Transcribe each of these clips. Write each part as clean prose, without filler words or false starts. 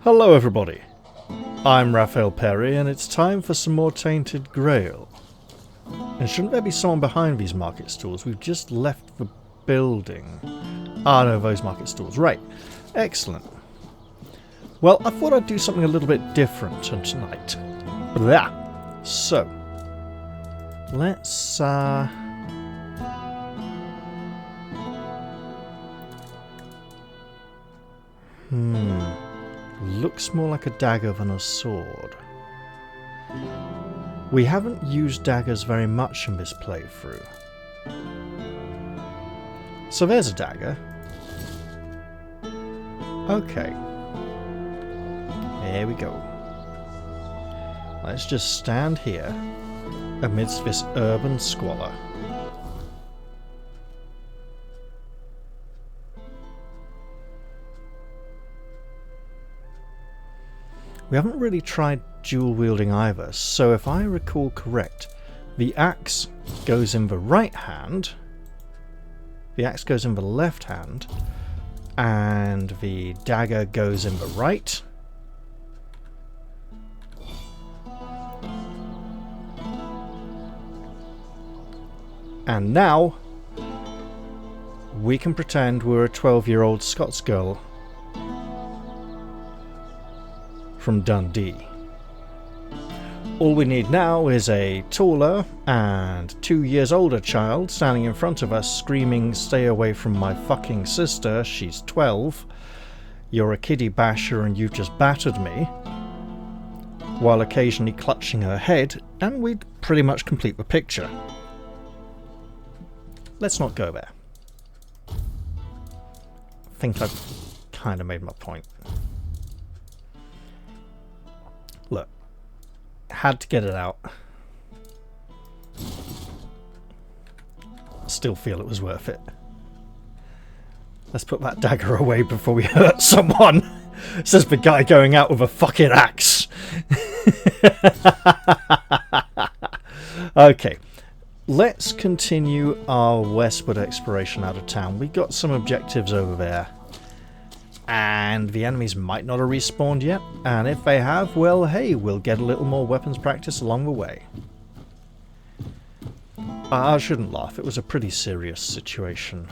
Hello everybody, I'm Raphael Perry and it's time for some more Tainted Grail. And shouldn't there be someone behind these market stalls? We've just left the building. Ah no, those market stalls, right. Excellent. Well, I thought I'd do something a little bit different tonight. Blah. So, let's looks more like a dagger than a sword. We haven't used daggers very much in this playthrough. So there's a dagger. Okay. There we go. Let's just stand here amidst this urban squalor. We haven't really tried dual wielding either, so if I recall correct, the axe goes in the right hand, the axe goes in the left hand, and the dagger goes in the right. And now we can pretend we're a 12-year-old Scots girl from Dundee. All we need now is a taller and 2 years older child standing in front of us screaming, "Stay away from my fucking sister, she's 12. You're a kiddie basher and you've just battered me," while occasionally clutching her head, and we'd pretty much complete the picture. Let's not go there. I think I've kind of made my point. Look, had to get it out. Still feel it was worth it. Let's put that dagger away before we hurt someone, says the guy going out with a fucking axe. Okay, let's continue our westward exploration out of town. We got some objectives over there. And the enemies might not have respawned yet, and if they have, well hey, we'll get a little more weapons practice along the way. I shouldn't laugh, it was a pretty serious situation.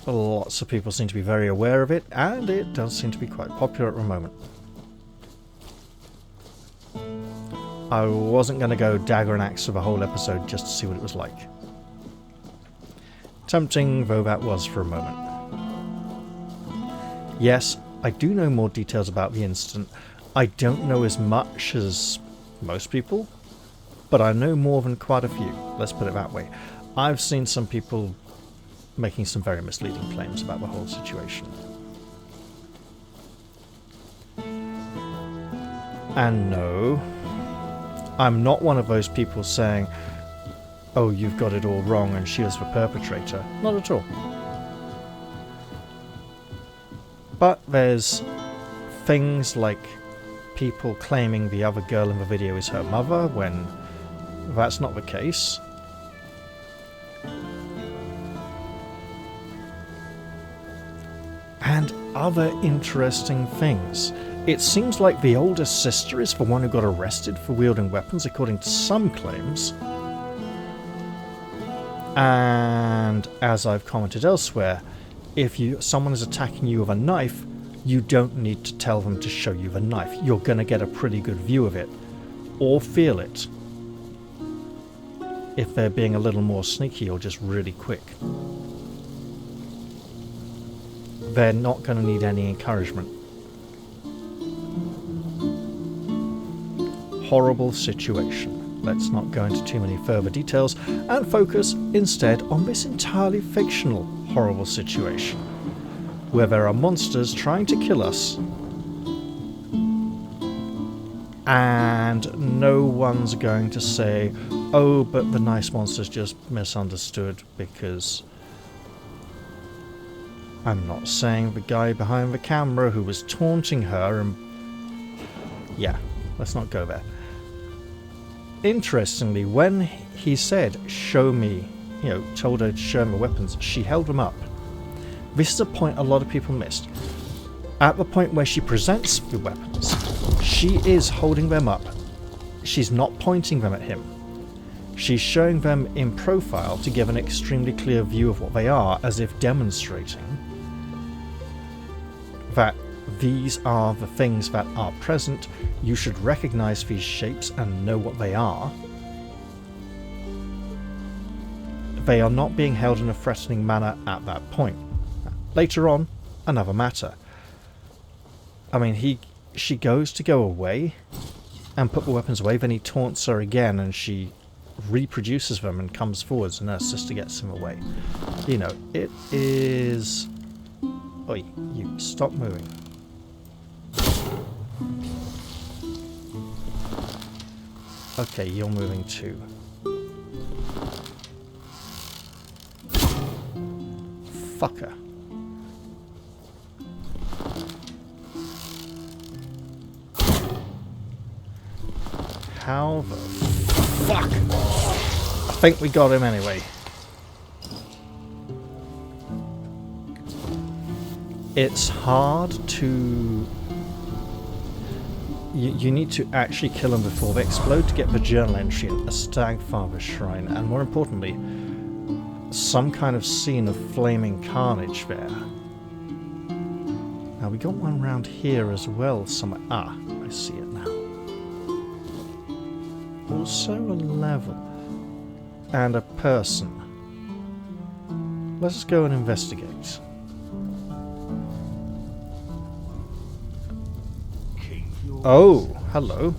Lots of people seem to be very aware of it, and it does seem to be quite popular at the moment. I wasn't going to go dagger and axe for the whole episode just to see what it was like. Tempting though that was for a moment. Yes, I do know more details about the incident. I don't know as much as most people, but I know more than quite a few, let's put it that way. I've seen some people making some very misleading claims about the whole situation. And no, I'm not one of those people saying, "Oh, you've got it all wrong and she was the perpetrator." Not at all. But there's things like people claiming the other girl in the video is her mother when that's not the case. And other interesting things. It seems like the older sister is the one who got arrested for wielding weapons, according to some claims. And as I've commented elsewhere, if someone is attacking you with a knife, you don't need to tell them to show you the knife. You're going to get a pretty good view of it, or feel it, if they're being a little more sneaky or just really quick. They're not going to need any encouragement. Horrible situation. Let's not go into too many further details and focus instead on this entirely fictional horrible situation where there are monsters trying to kill us and no one's going to say, "Oh, but the nice monsters just misunderstood," because I'm not saying the guy behind the camera who was taunting her and... yeah, let's not go there. Interestingly, when he said, "Show me," told her to show him the weapons, she held them up. This is a point a lot of people missed. At the point where she presents the weapons, she is holding them up. She's not pointing them at him. She's showing them in profile to give an extremely clear view of what they are, as if demonstrating that these are the things that are present. You should recognize these shapes and know what they are. They are not being held in a threatening manner at that point. Later on, another matter. I mean, she goes to go away and put the weapons away, then he taunts her again and she reproduces them and comes forwards and her sister gets him away. You know, it is... Oi, you stop moving. Okay, you're moving too. Fucker. How the fuck? I think we got him anyway. It's hard to... You need to actually kill them before they explode to get the journal entry in a Stagfather shrine, and more importantly, some kind of scene of flaming carnage there. Now we got one around here as well somewhere. Ah, I see it now. Also a level. And a person. Let's go and investigate. Oh, hello.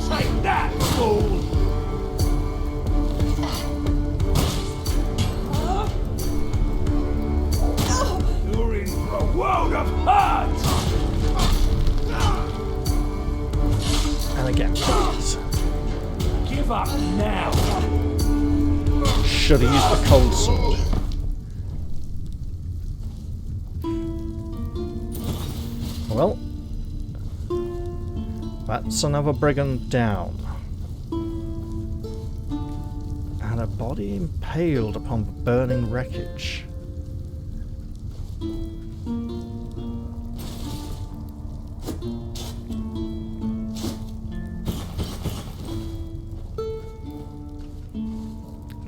Take that, fool! You're in for a world of hurt! And again, please. Give up now! Should have used the cold sword. Well, that's another brigand down. And a body impaled upon the burning wreckage.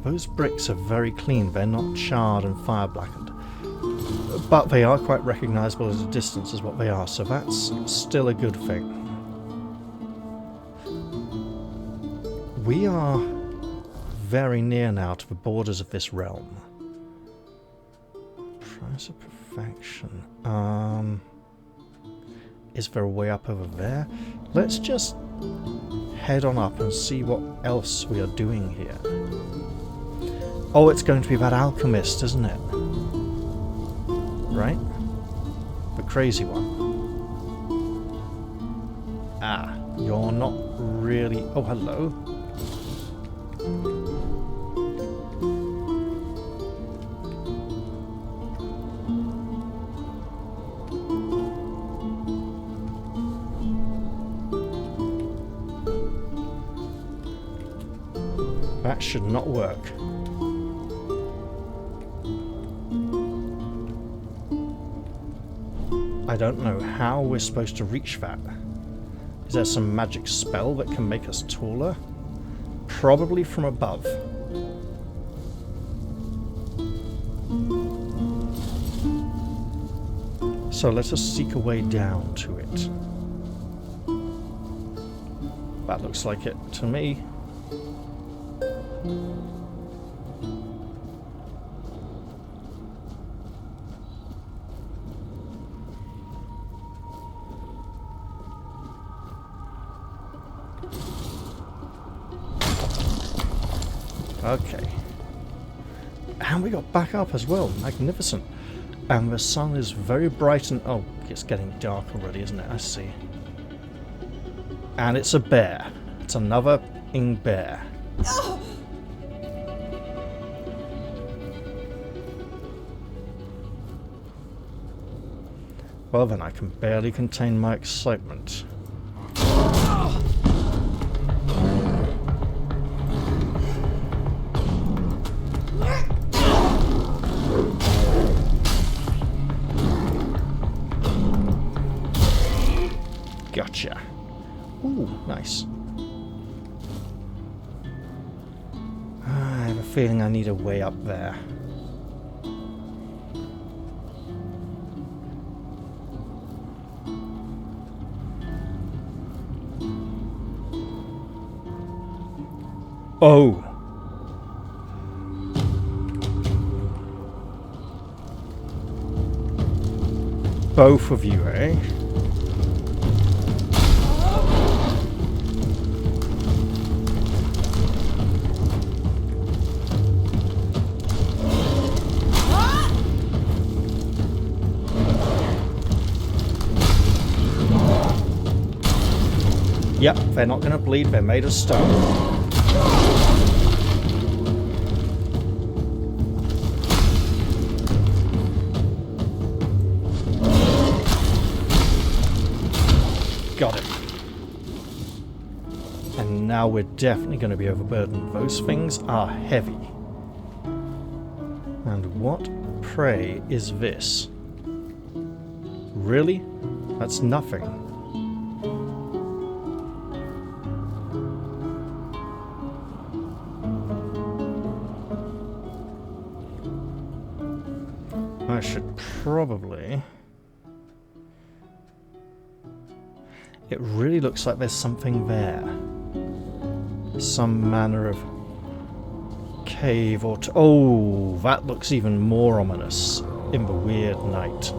Those bricks are very clean, they're not charred and fire blackened. But they are quite recognisable at a distance as what they are, so that's still a good thing. We are very near now to the borders of this realm. Price of perfection. Is there a way up over there? Let's just head on up and see what else we are doing here. Oh, it's going to be that alchemist, isn't it? Right? The crazy one. Ah, you're not really... Oh, hello. That should not work. I don't know how we're supposed to reach that. Is there some magic spell that can make us taller? Probably from above. So let us seek a way down to it. That looks like it to me. Okay. And we got back up as well. Magnificent. And the sun is very bright and... Oh, it's getting dark already, isn't it? I see. And it's a bear. It's another bear. Well then, I can barely contain my excitement. Gotcha. Ooh, nice. I have a feeling I need a way up there. Oh! Both of you, eh? Yep, they're not going to bleed, they're made of stone. Got it. And now we're definitely going to be overburdened. Those things are heavy. And what, pray, is this? Really? That's nothing. I should probably... It really looks like there's something there. Some manner of cave or... Oh, that looks even more ominous in the weird night.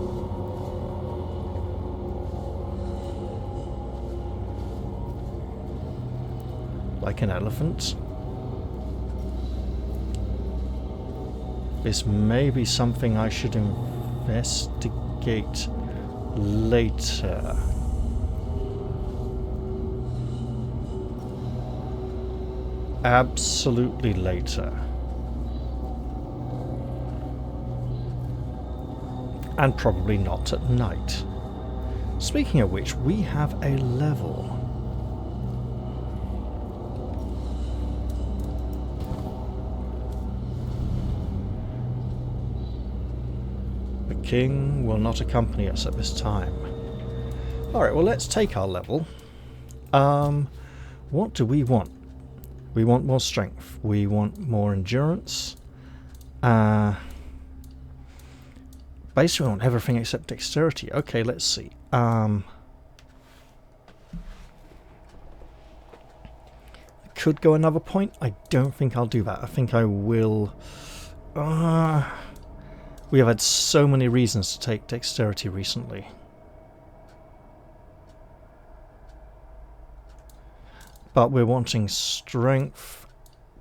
Like an elephant. This may be something I should investigate later. Absolutely later. And probably not at night. Speaking of which, we have a level. The king will not accompany us at this time. Alright, well, let's take our level. What do we want? We want more strength. We want more endurance. Basically, we want everything except dexterity. Okay, let's see. Could go another point. I don't think I'll do that. I think I will... we have had so many reasons to take dexterity recently. But we're wanting strength,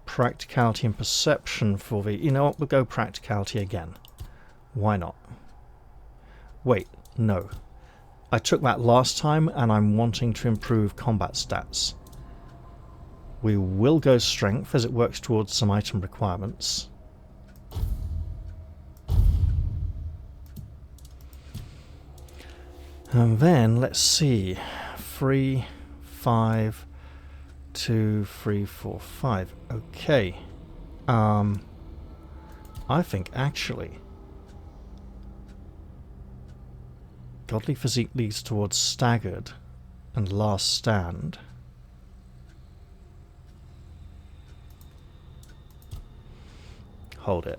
practicality and perception for the... You know what, we'll go practicality again. Why not? Wait, no. I took that last time and I'm wanting to improve combat stats. We will go strength as it works towards some item requirements. And then, let's see. 3, 5... 2, 3, 4, 5. Okay. I think actually Godly Physique leads towards Staggered and Last Stand. Hold it.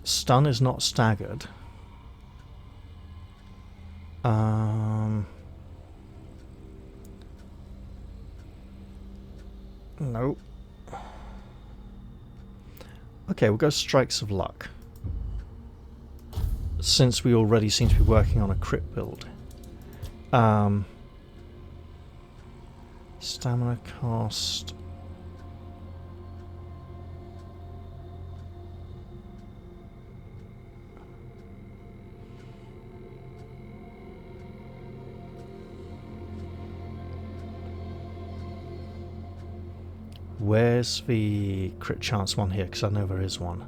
Stun is not Staggered. Nope. Okay, we'll go Strikes of Luck. Since we already seem to be working on a crit build. Stamina cost. Where's the crit chance one here? Because I know there is one.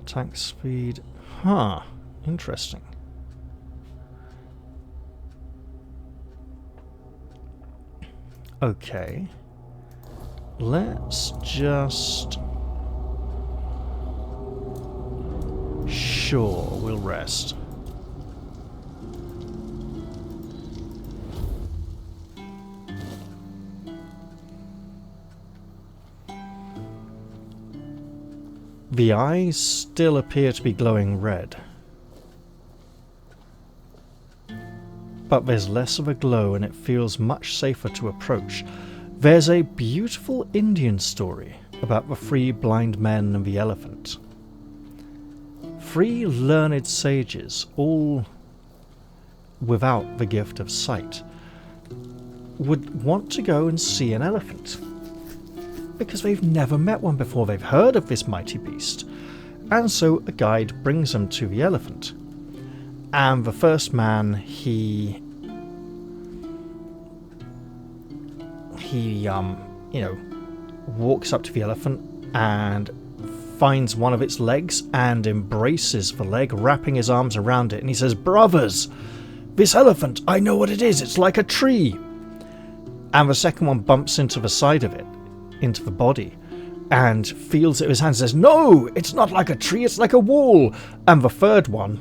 Attack speed. Huh. Interesting. Okay. Let's just... Sure, we'll rest. The eyes still appear to be glowing red. But there's less of a glow and it feels much safer to approach. There's a beautiful Indian story about the three blind men and the elephant. Three learned sages, all without the gift of sight, would want to go and see an elephant. Because they've never met one before, they've heard of this mighty beast. And so a guide brings them to the elephant. And the first man, he walks up to the elephant and finds one of its legs and embraces the leg, wrapping his arms around it. And he says, "Brothers, this elephant, I know what it is. It's like a tree." And the second one bumps into the side of it, into the body, and feels it with his hand and says, "No, it's not like a tree, it's like a wall." And the third one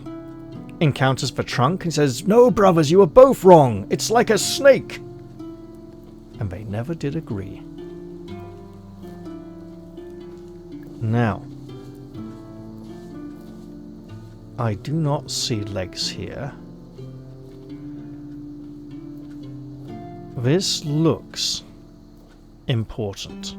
encounters the trunk and says, "No, brothers, you are both wrong. It's like a snake." And they never did agree. Now, I do not see legs here. This looks important.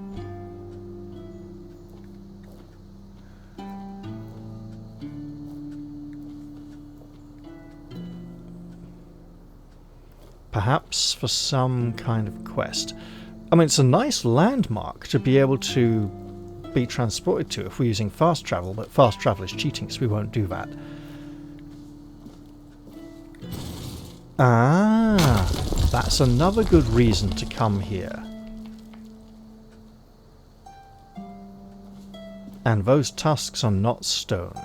Perhaps for some kind of quest. I mean, it's a nice landmark to be able to be transported to if we're using fast travel, but fast travel is cheating, so we won't do that. Ah, that's another good reason to come here. And those tusks are not stone.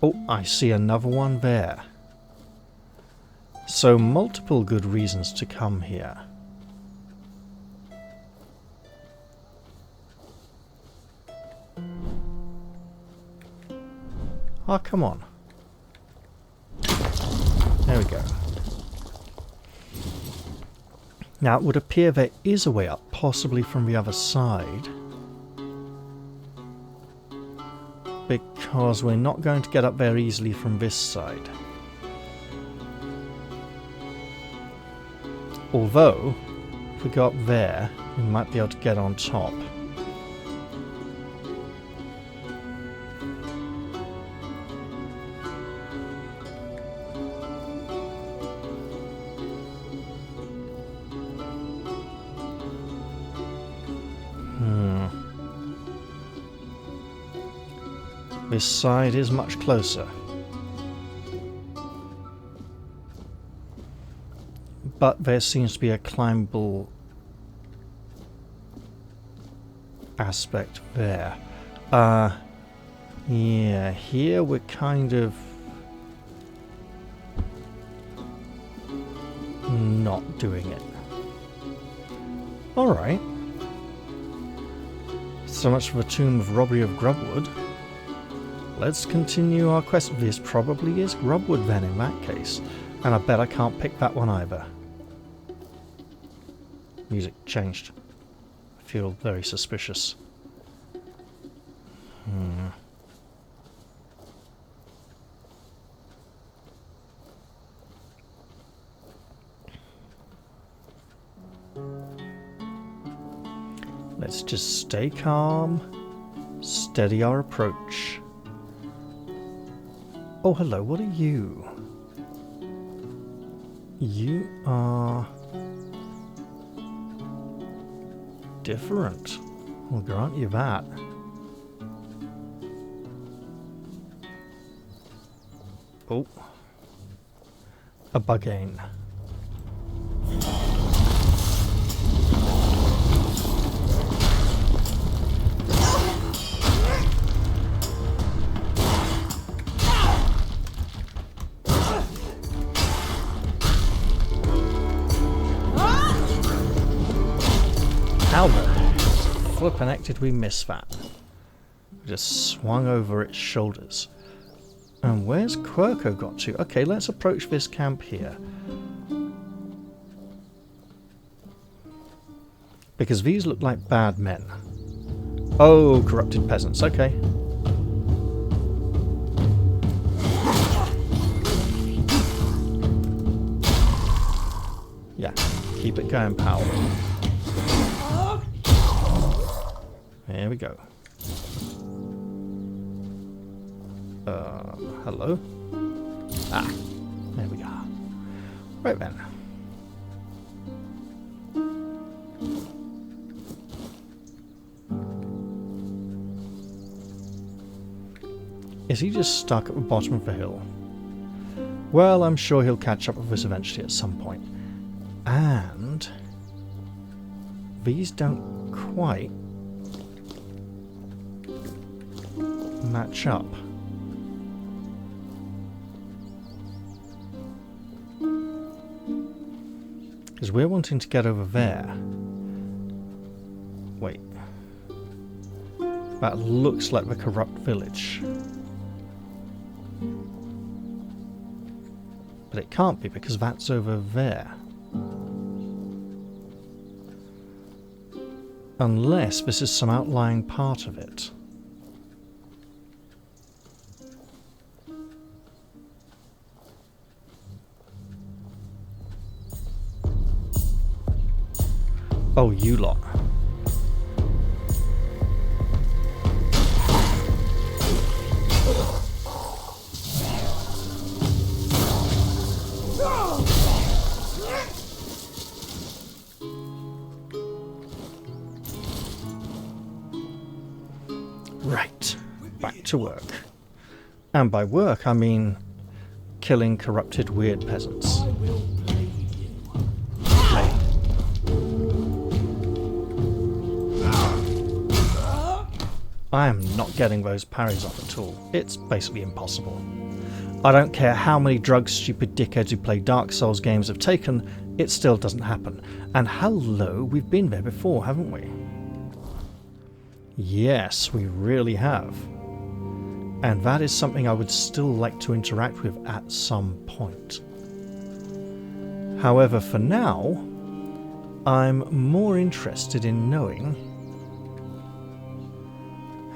Oh, I see another one there. So multiple good reasons to come here. Oh, come on. There we go. Now, it would appear there is a way up, possibly from the other side. Because we're not going to get up there easily from this side. Although, if we go up there, we might be able to get on top. This side is much closer. But there seems to be a climbable aspect there. Yeah, here we're kind of not doing it. Alright. So much for the Tomb of Robbery of Grubwood. Let's continue our quest. This probably is Grubwood then in that case. And I bet I can't pick that one either. Music changed. I feel very suspicious. Let's just stay calm, steady our approach. Oh, hello, what are you? You are different. I'll grant you that. Oh. A bugain. How the flippin' heck did we miss that? We just swung over its shoulders. And where's Quirko got to? Okay, let's approach this camp here. Because these look like bad men. Oh, corrupted peasants, okay. Yeah, keep it going, pal. There we go. Hello? Ah, there we are. Right then. Is he just stuck at the bottom of the hill? Well, I'm sure he'll catch up with us eventually at some point. And these don't quite match up. Because we're wanting to get over there. Wait. That looks like the corrupt village. But it can't be because that's over there. Unless this is some outlying part of it. Oh, you lot. Right, back to work. And by work, I mean killing corrupted weird peasants. I am not getting those parries off at all. It's basically impossible. I don't care how many drugs stupid dickheads who play Dark Souls games have taken, it still doesn't happen. And hello, we've been there before, haven't we? Yes, we really have. And that is something I would still like to interact with at some point. However, for now, I'm more interested in knowing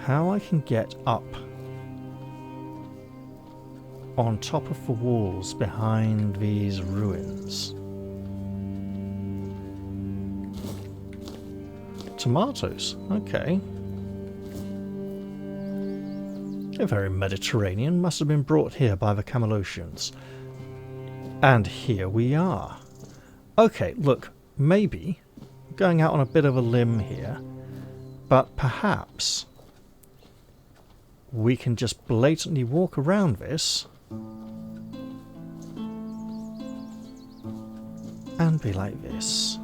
how I can get up on top of the walls behind these ruins. Tomatoes, okay. They're very Mediterranean, must have been brought here by the Camelosians. And here we are. Okay, look, maybe going out on a bit of a limb here, but perhaps we can just blatantly walk around this and be like this.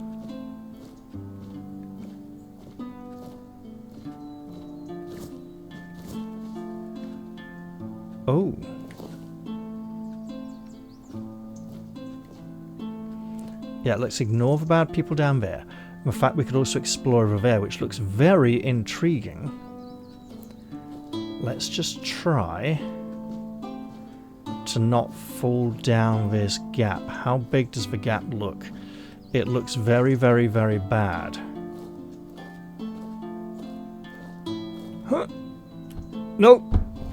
Oh. Yeah, let's ignore the bad people down there. In fact, we could also explore over there, which looks very intriguing. Let's just try to not fall down this gap. How big does the gap look? It looks very, very, very bad. Huh. Nope,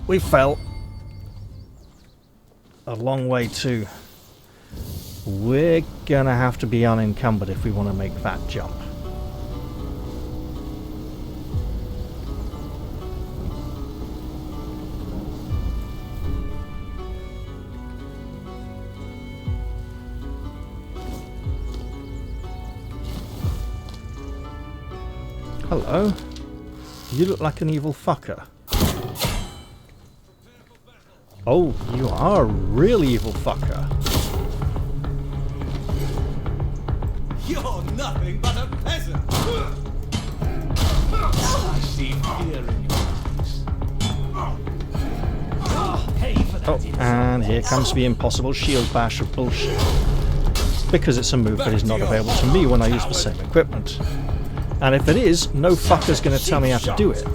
we fell. A long way too. We're gonna have to be unencumbered if we want to make that jump. Hello. You look like an evil fucker. Oh, you are a real evil fucker. You're nothing but a peasant. I see fear in your eyes. Pay for that. Oh, and here comes the impossible shield bash of bullshit. Because it's a move that is not available to me when I use the same equipment. And if it is, no fucker's going to tell me how to do it.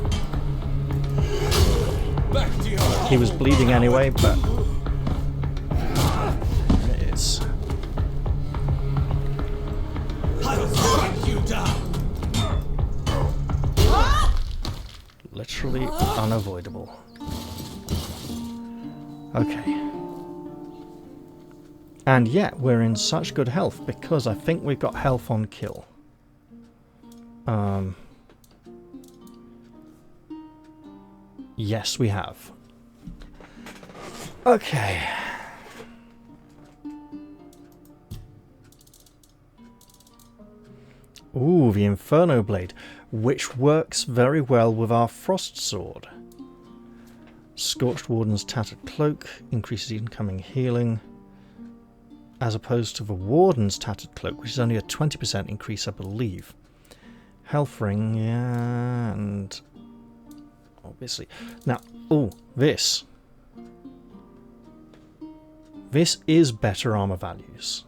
He was bleeding anyway, but it is. I'll strike you down. Literally unavoidable. Okay. And yet we're in such good health because I think we've got health on kill. Yes, we have. Okay. Ooh, the Inferno Blade, which works very well with our Frost Sword. Scorched Warden's Tattered Cloak increases incoming healing, as opposed to the Warden's Tattered Cloak, which is only a 20% increase, I believe. Health Ring, yeah, and obviously. Now, oh, this. This is better armor values.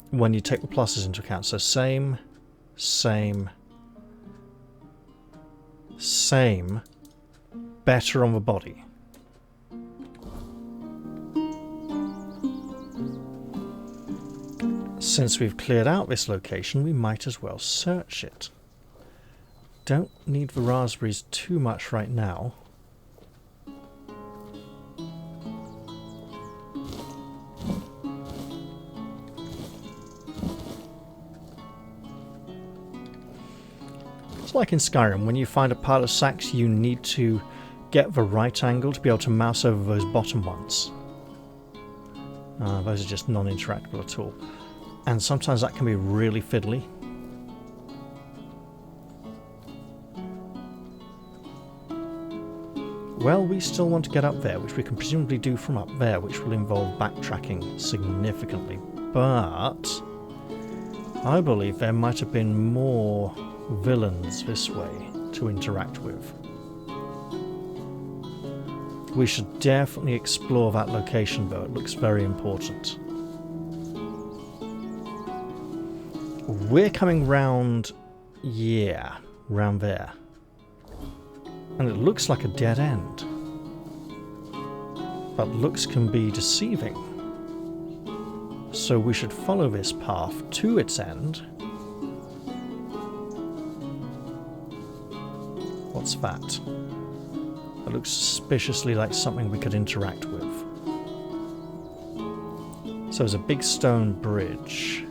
When you take the pluses into account. So same, better on the body. Since we've cleared out this location, we might as well search it. Don't need the raspberries too much right now. It's like in Skyrim, when you find a pile of sacks, you need to get the right angle to be able to mouse over those bottom ones. Those are just non-interactable at all. And sometimes that can be really fiddly. Well, we still want to get up there, which we can presumably do from up there, which will involve backtracking significantly. But I believe there might have been more villains this way to interact with. We should definitely explore that location, though. It looks very important. We're coming round, yeah, round there. And it looks like a dead end. But looks can be deceiving. So we should follow this path to its end. What's that? It looks suspiciously like something we could interact with. So there's a big stone bridge.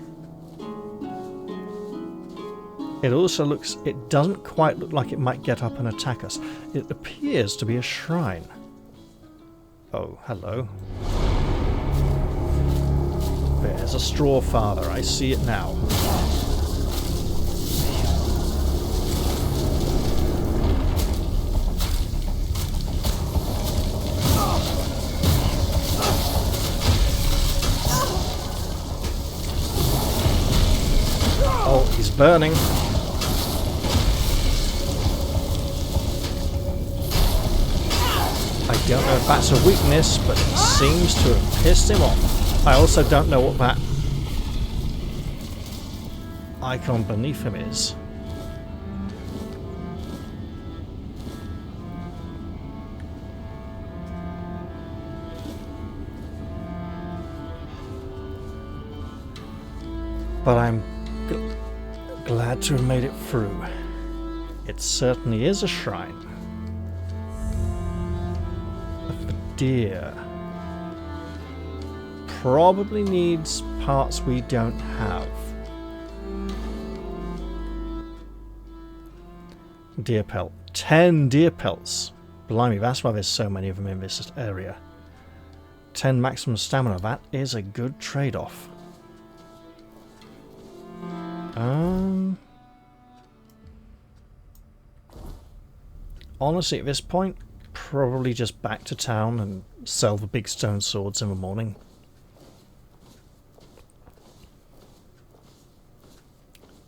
It also looks, it doesn't quite look like it might get up and attack us. It appears to be a shrine. Oh, hello. There's a straw father, I see it now. Oh, he's burning. I don't know if that's a weakness, but it seems to have pissed him off. I also don't know what that icon beneath him is. But I'm glad to have made it through. It certainly is a shrine. Deer. Probably needs parts we don't have. Deer pelt. 10 deer pelts. Blimey, that's why there's so many of them in this area. 10 maximum stamina. That is a good trade-off. Honestly, at this point, probably just back to town and sell the big stone swords in the morning.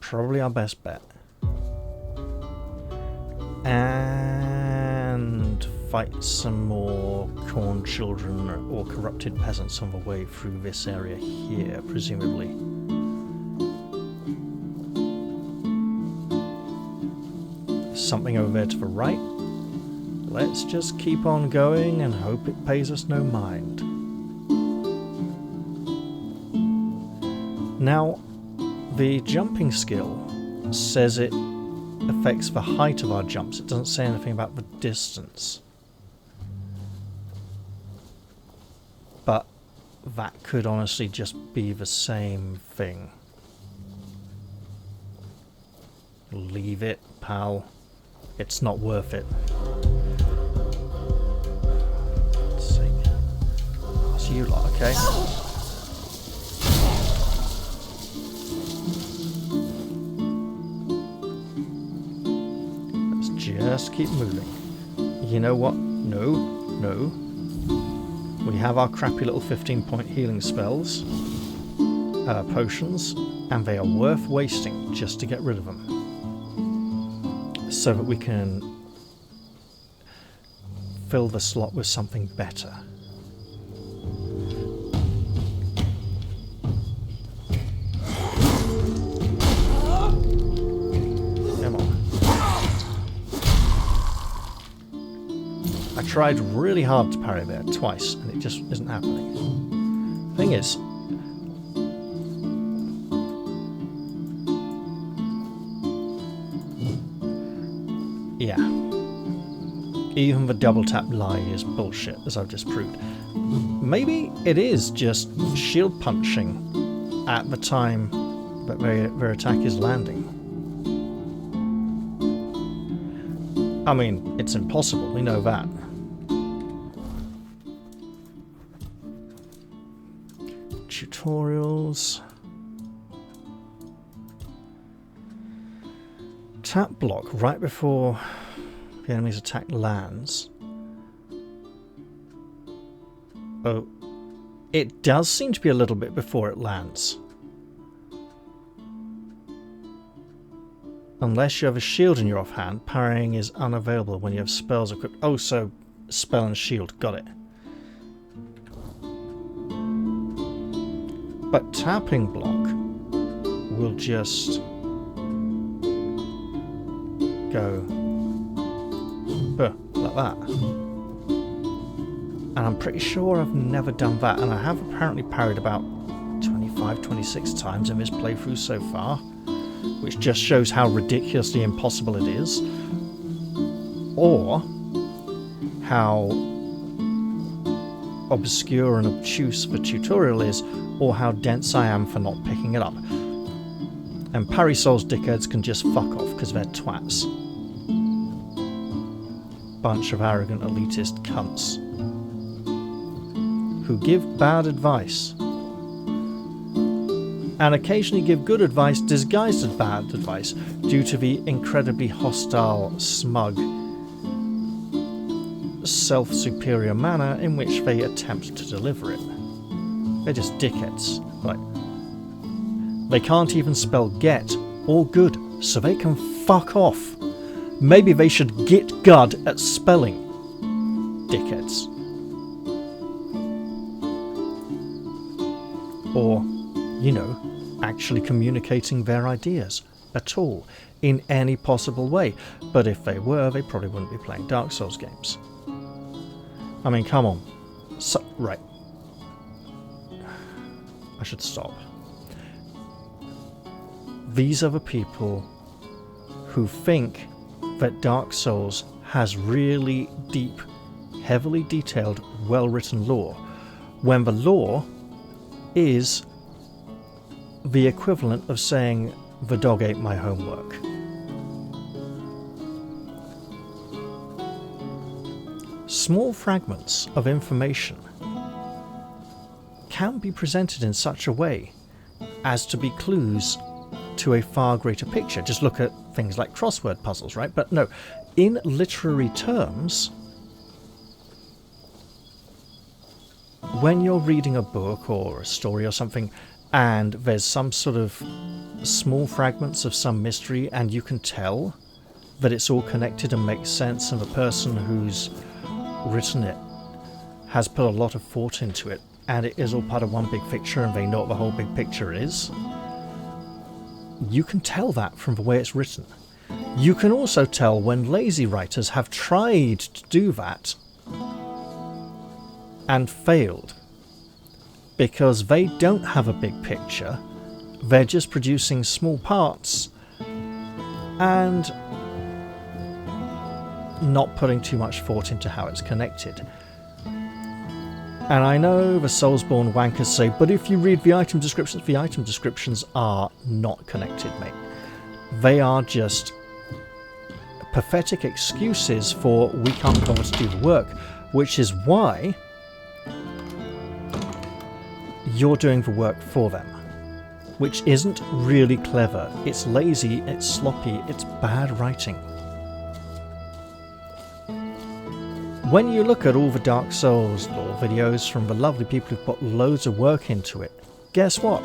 Probably our best bet. And fight some more corn children or corrupted peasants on the way through this area here, presumably. Something over there to the right. Let's just keep on going and hope it pays us no mind. Now, the jumping skill says it affects the height of our jumps. It doesn't say anything about the distance. But that could honestly just be the same thing. Leave it, pal. It's not worth it. Let's see. It's you lot, okay? Let's just keep moving. You know what? No, no. We have our crappy little 15-point healing spells, potions, and they are worth wasting just to get rid of them. So that we can fill the slot with something better. Come on. I tried really hard to parry there twice and it just isn't happening. Thing is, yeah. Even the double tap lie is bullshit, as I've just proved. Maybe it is just shield punching at the time that their attack is landing. I mean, it's impossible, we know that. Tutorials. Tap block right before the enemy's attack lands. Oh, it does seem to be a little bit before it lands. Unless you have a shield in your offhand, parrying is unavailable when you have spells equipped. Oh, so spell and shield, got it. But tapping block will just go like that. And I'm pretty sure I've never done that, and I have apparently parried about 25, 26 times in this playthrough so far, which just shows how ridiculously impossible it is, or how obscure and obtuse the tutorial is, or how dense I am for not picking it up. And Parry Souls dickheads can just fuck off because they're twats. Bunch of arrogant elitist cunts who give bad advice and occasionally give good advice disguised as bad advice due to the incredibly hostile, smug, self-superior manner in which they attempt to deliver it. They're just dickheads. Like, they can't even spell get or good, so they can fuck off. Maybe they should get good at spelling. Dickheads. Or, you know, actually communicating their ideas at all, in any possible way. But if they were, they probably wouldn't be playing Dark Souls games. I mean, come on. So, right. I should stop. These are the people who think that Dark Souls has really deep, heavily detailed, well-written lore, when the lore is the equivalent of saying, the dog ate my homework. Small fragments of information can be presented in such a way as to be clues to a far greater picture. Just look at things like crossword puzzles, right? But no, in literary terms, when you're reading a book or a story or something, and there's some sort of small fragments of some mystery, and you can tell that it's all connected and makes sense, and the person who's written it has put a lot of thought into it, and it is all part of one big picture, and they know what the whole big picture is. You can tell that from the way it's written. You can also tell when lazy writers have tried to do that and failed, because they don't have a big picture, they're just producing small parts and not putting too much thought into how it's connected. And I know the Soulsborne wankers say, but if you read the item descriptions are not connected, mate. They are just pathetic excuses for we can't bother to do the work, which is why you're doing the work for them, which isn't really clever. It's lazy, it's sloppy, it's bad writing. When you look at all the Dark Souls lore videos from the lovely people who've put loads of work into it, guess what?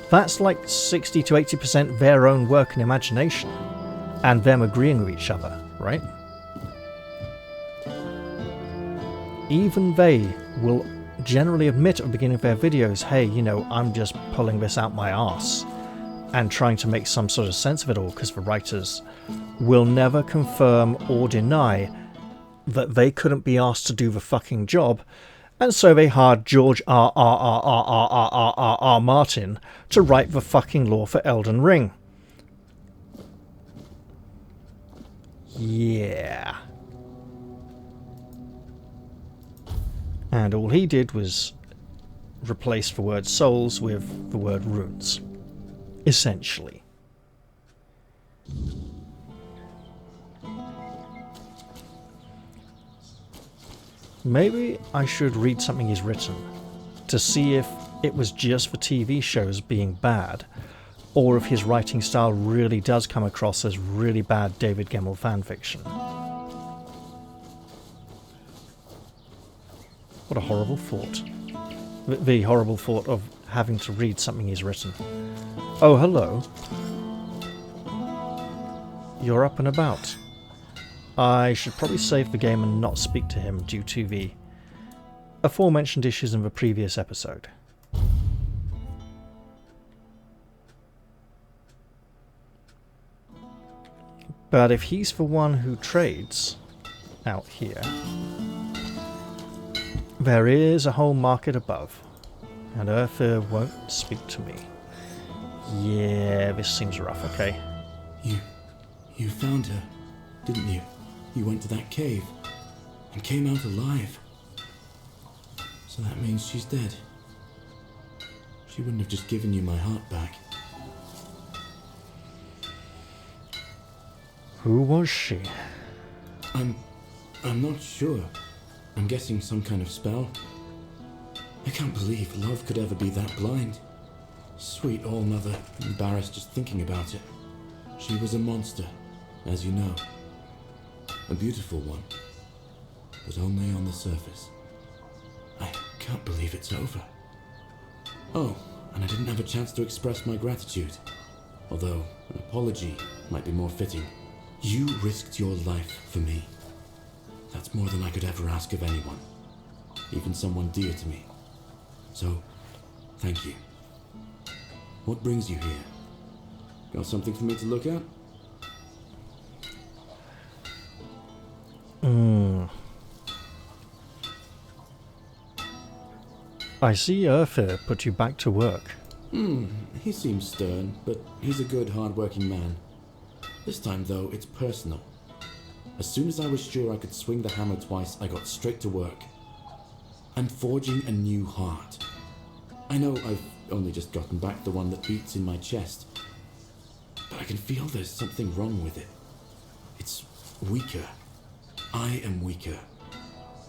That's like 60 to 80% their own work and imagination, and them agreeing with each other, right? Even they will generally admit at the beginning of their videos, hey, you know, I'm just pulling this out my arse and trying to make some sort of sense of it all, because the writers will never confirm or deny that they couldn't be asked to do the fucking job, and so they hired George R. Martin to write the fucking lore for Elden Ring. Yeah. And all he did was replace the word souls with the word runes, essentially. Maybe I should read something he's written to see if it was just for TV shows being bad, or if his writing style really does come across as really bad David Gemmell fanfiction. What a horrible thought. The horrible thought of having to read something he's written. Oh, hello. You're up and about. I should probably save the game and not speak to him due to the aforementioned issues in the previous episode. But if he's the one who trades out here, there is a whole market above, and Arthur won't speak to me. Yeah, this seems rough, okay? You found her, didn't you? You went to that cave and came out alive. So that means she's dead. She wouldn't have just given you my heart back. Who was she? I'm not sure. I'm guessing some kind of spell. I can't believe love could ever be that blind. Sweet All-Mother, embarrassed just thinking about it. She was a monster, as you know. A beautiful one, but only on the surface. I can't believe it's over. Oh, and I didn't have a chance to express my gratitude. Although an apology might be more fitting. You risked your life for me. That's more than I could ever ask of anyone, even someone dear to me. So, thank you. What brings you here? Got something for me to look at? I see Arthur put you back to work. He seems stern, but he's a good, hard-working man. This time, though, it's personal. As soon as I was sure I could swing the hammer twice, I got straight to work. I'm forging a new heart. I know I've only just gotten back the one that beats in my chest, but I can feel there's something wrong with it. It's weaker. I am weaker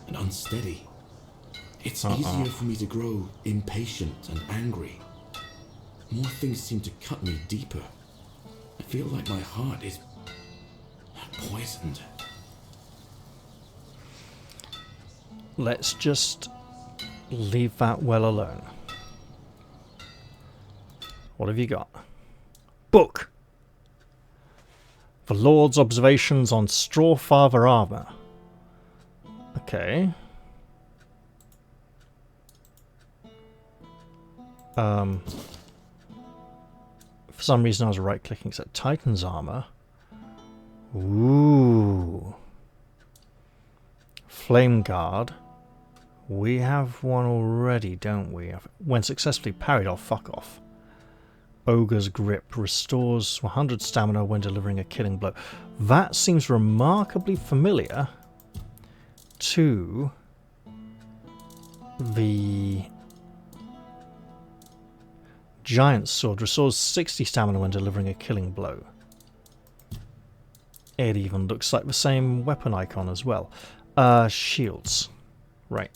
and unsteady. It's easier for me to grow impatient and angry. More things seem to cut me deeper. I feel like my heart is poisoned. Let's just leave that well alone. What have you got? Book! The Lord's Observations on Strawfather Armour. Okay. For some reason I was right-clicking. It's at Titan's Armour. Ooh. Flame Guard. We have one already, don't we? When successfully parried, I'll fuck off. Ogre's Grip restores 100 stamina when delivering a killing blow. That seems remarkably familiar to the Giant Sword. Restores 60 stamina when delivering a killing blow. It even looks like the same weapon icon as well. Shields. Right.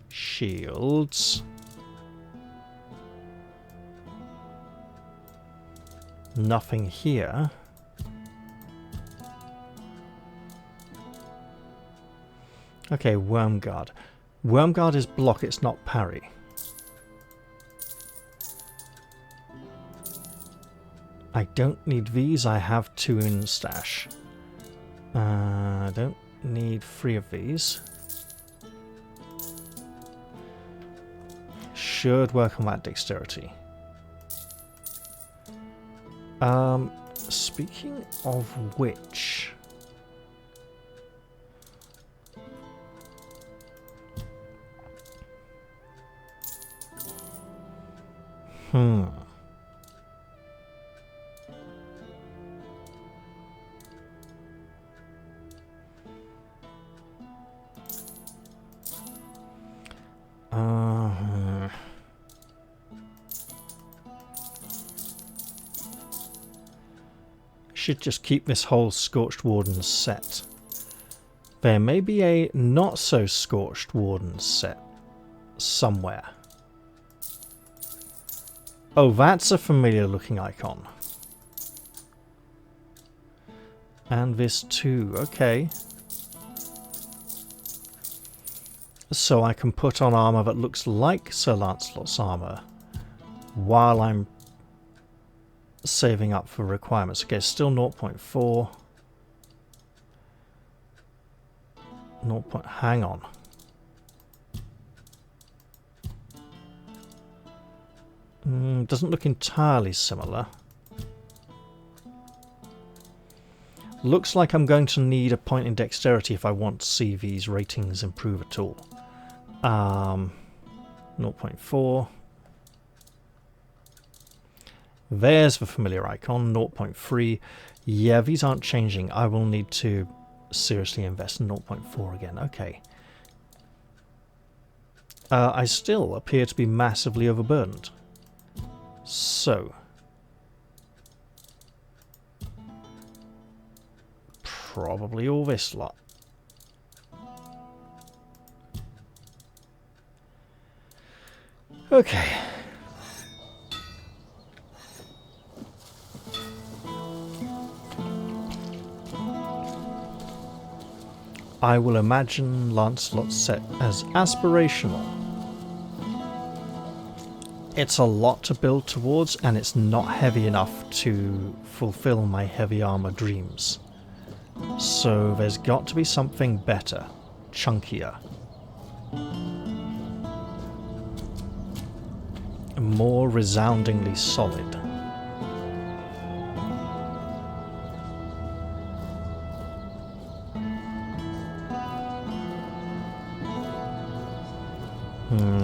Shields. Nothing here. Okay, Wormguard. Wormguard is block, it's not parry. I don't need these, I have 2 in stash. I don't need 3 of these. Should work on that dexterity. Speaking of which... should just keep this whole Scorched Warden set. There may be a not so Scorched Warden set somewhere. Oh, that's a familiar looking icon. And this too, okay. So I can put on armour that looks like Sir Lancelot's armour while I'm saving up for requirements. Okay, still 0.4. Hang on. Doesn't look entirely similar. Looks like I'm going to need a point in dexterity if I want to see these ratings improve at all. 0.4. There's the familiar icon, 0.3. Yeah, these aren't changing. I will need to seriously invest in 0.4 again. Okay. I still appear to be massively overburdened. So. Probably all this lot. Okay. I will imagine Lancelot's set as aspirational. It's a lot to build towards, and it's not heavy enough to fulfill my heavy armor dreams. So there's got to be something better, chunkier, more resoundingly solid.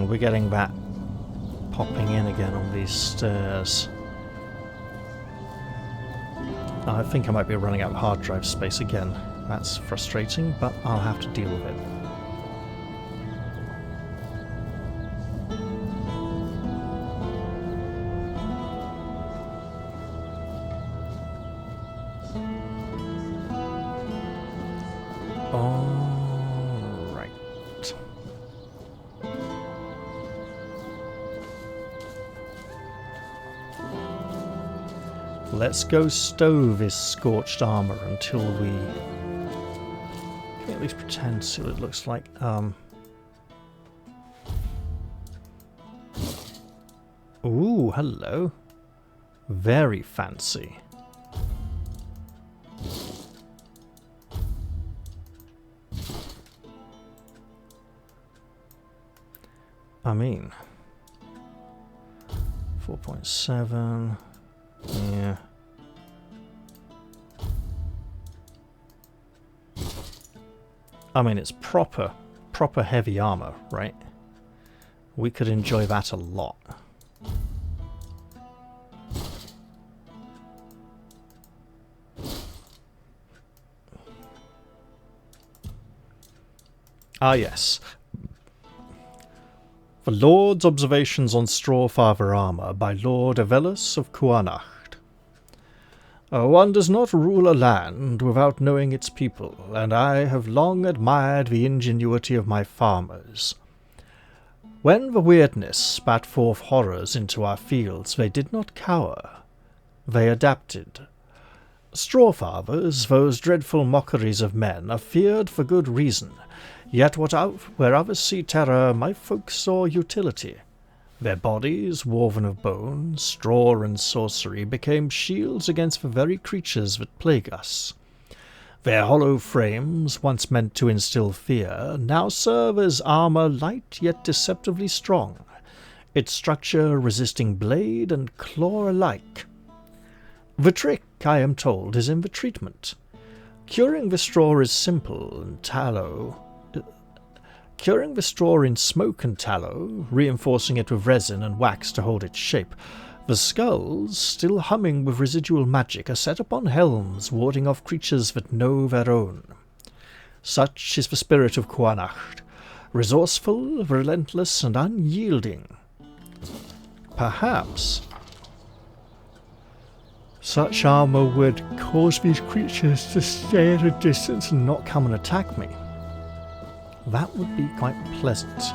We're getting that popping in again on these stairs. I think I might be running out of hard drive space again. That's frustrating, but I'll have to deal with it. Let's go stow this scorched armor until we can at least pretend to see what it looks like. Ooh, hello. Very fancy. I mean, 4.7. Yeah. I mean, it's proper heavy armor, right? We could enjoy that a lot. Ah, yes. The Lord's Observations on Straw Father Armour by Lord Avelus of Kuanacht. One does not rule a land without knowing its people, and I have long admired the ingenuity of my farmers. When the wyrdness spat forth horrors into our fields, they did not cower. They adapted. Straw fathers, those dreadful mockeries of men, are feared for good reason. Yet where others see terror, my folk saw utility. Their bodies, woven of bone, straw and sorcery, became shields against the very creatures that plague us. Their hollow frames, once meant to instill fear, now serve as armour light yet deceptively strong, its structure resisting blade and claw alike. The trick, I am told, is in the treatment. Curing the straw is simple, and Curing the straw in smoke and tallow, reinforcing it with resin and wax to hold its shape. The skulls, still humming with residual magic, are set upon helms, warding off creatures that know their own. Such is the spirit of Kuanacht, resourceful, relentless, and unyielding. Perhaps such armour would cause these creatures to stay at a distance and not come and attack me. That would be quite pleasant.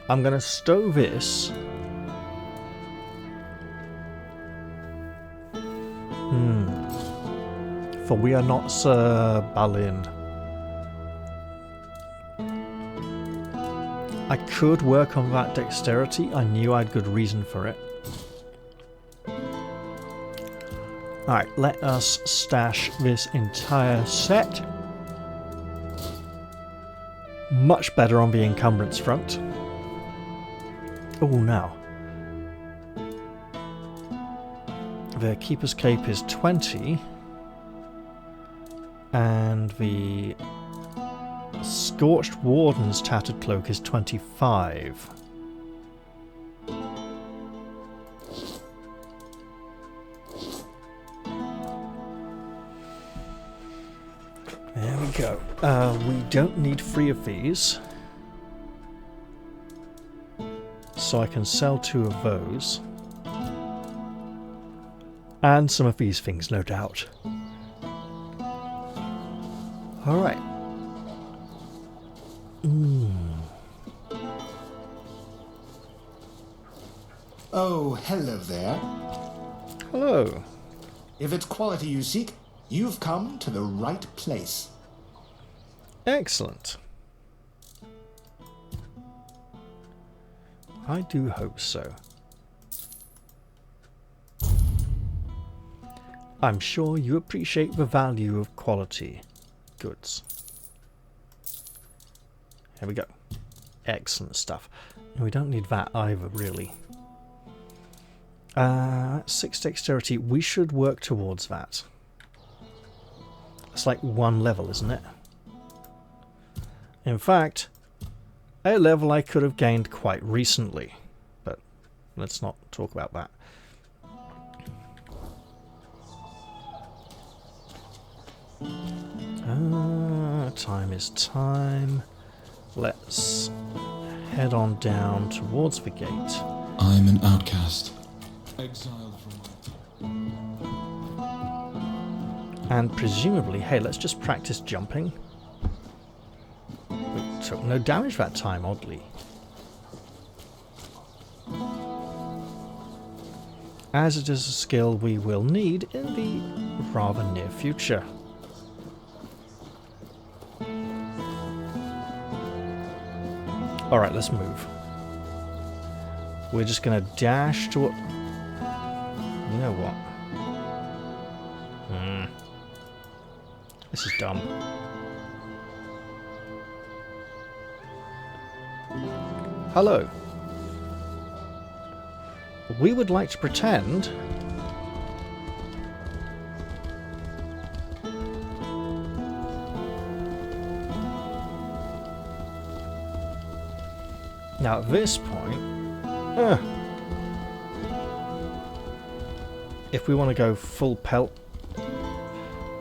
I'm going to stow this. For we are not Sir Balin. I could work on that dexterity. I knew I had good reason for it. Alright, let us stash this entire set. Much better on the encumbrance front. Oh, now. The Keeper's Cape is 20. And the Scorched Warden's Tattered Cloak is 25. There we go. We don't need 3 of these. So I can sell 2 of those. And some of these things, no doubt. Alright. Oh, hello there. Hello. If it's quality you seek, you've come to the right place. Excellent. I do hope so. I'm sure you appreciate the value of quality goods. Here we go. Excellent stuff. We don't need that either, really. 6 dexterity. We should work towards that. It's like 1 level, isn't it? In fact, a level I could have gained quite recently. But let's not talk about that. Time is time. Let's head on down towards the gate. I'm an outcast. Exiled from And presumably, hey, let's just practice jumping. We took no damage that time, oddly. as it is a skill we will need in the rather near future. Alright, let's move. We're just gonna dash to... You know what? This is dumb. Hello. We would like to pretend... Now at this point... if we want to go full pelt,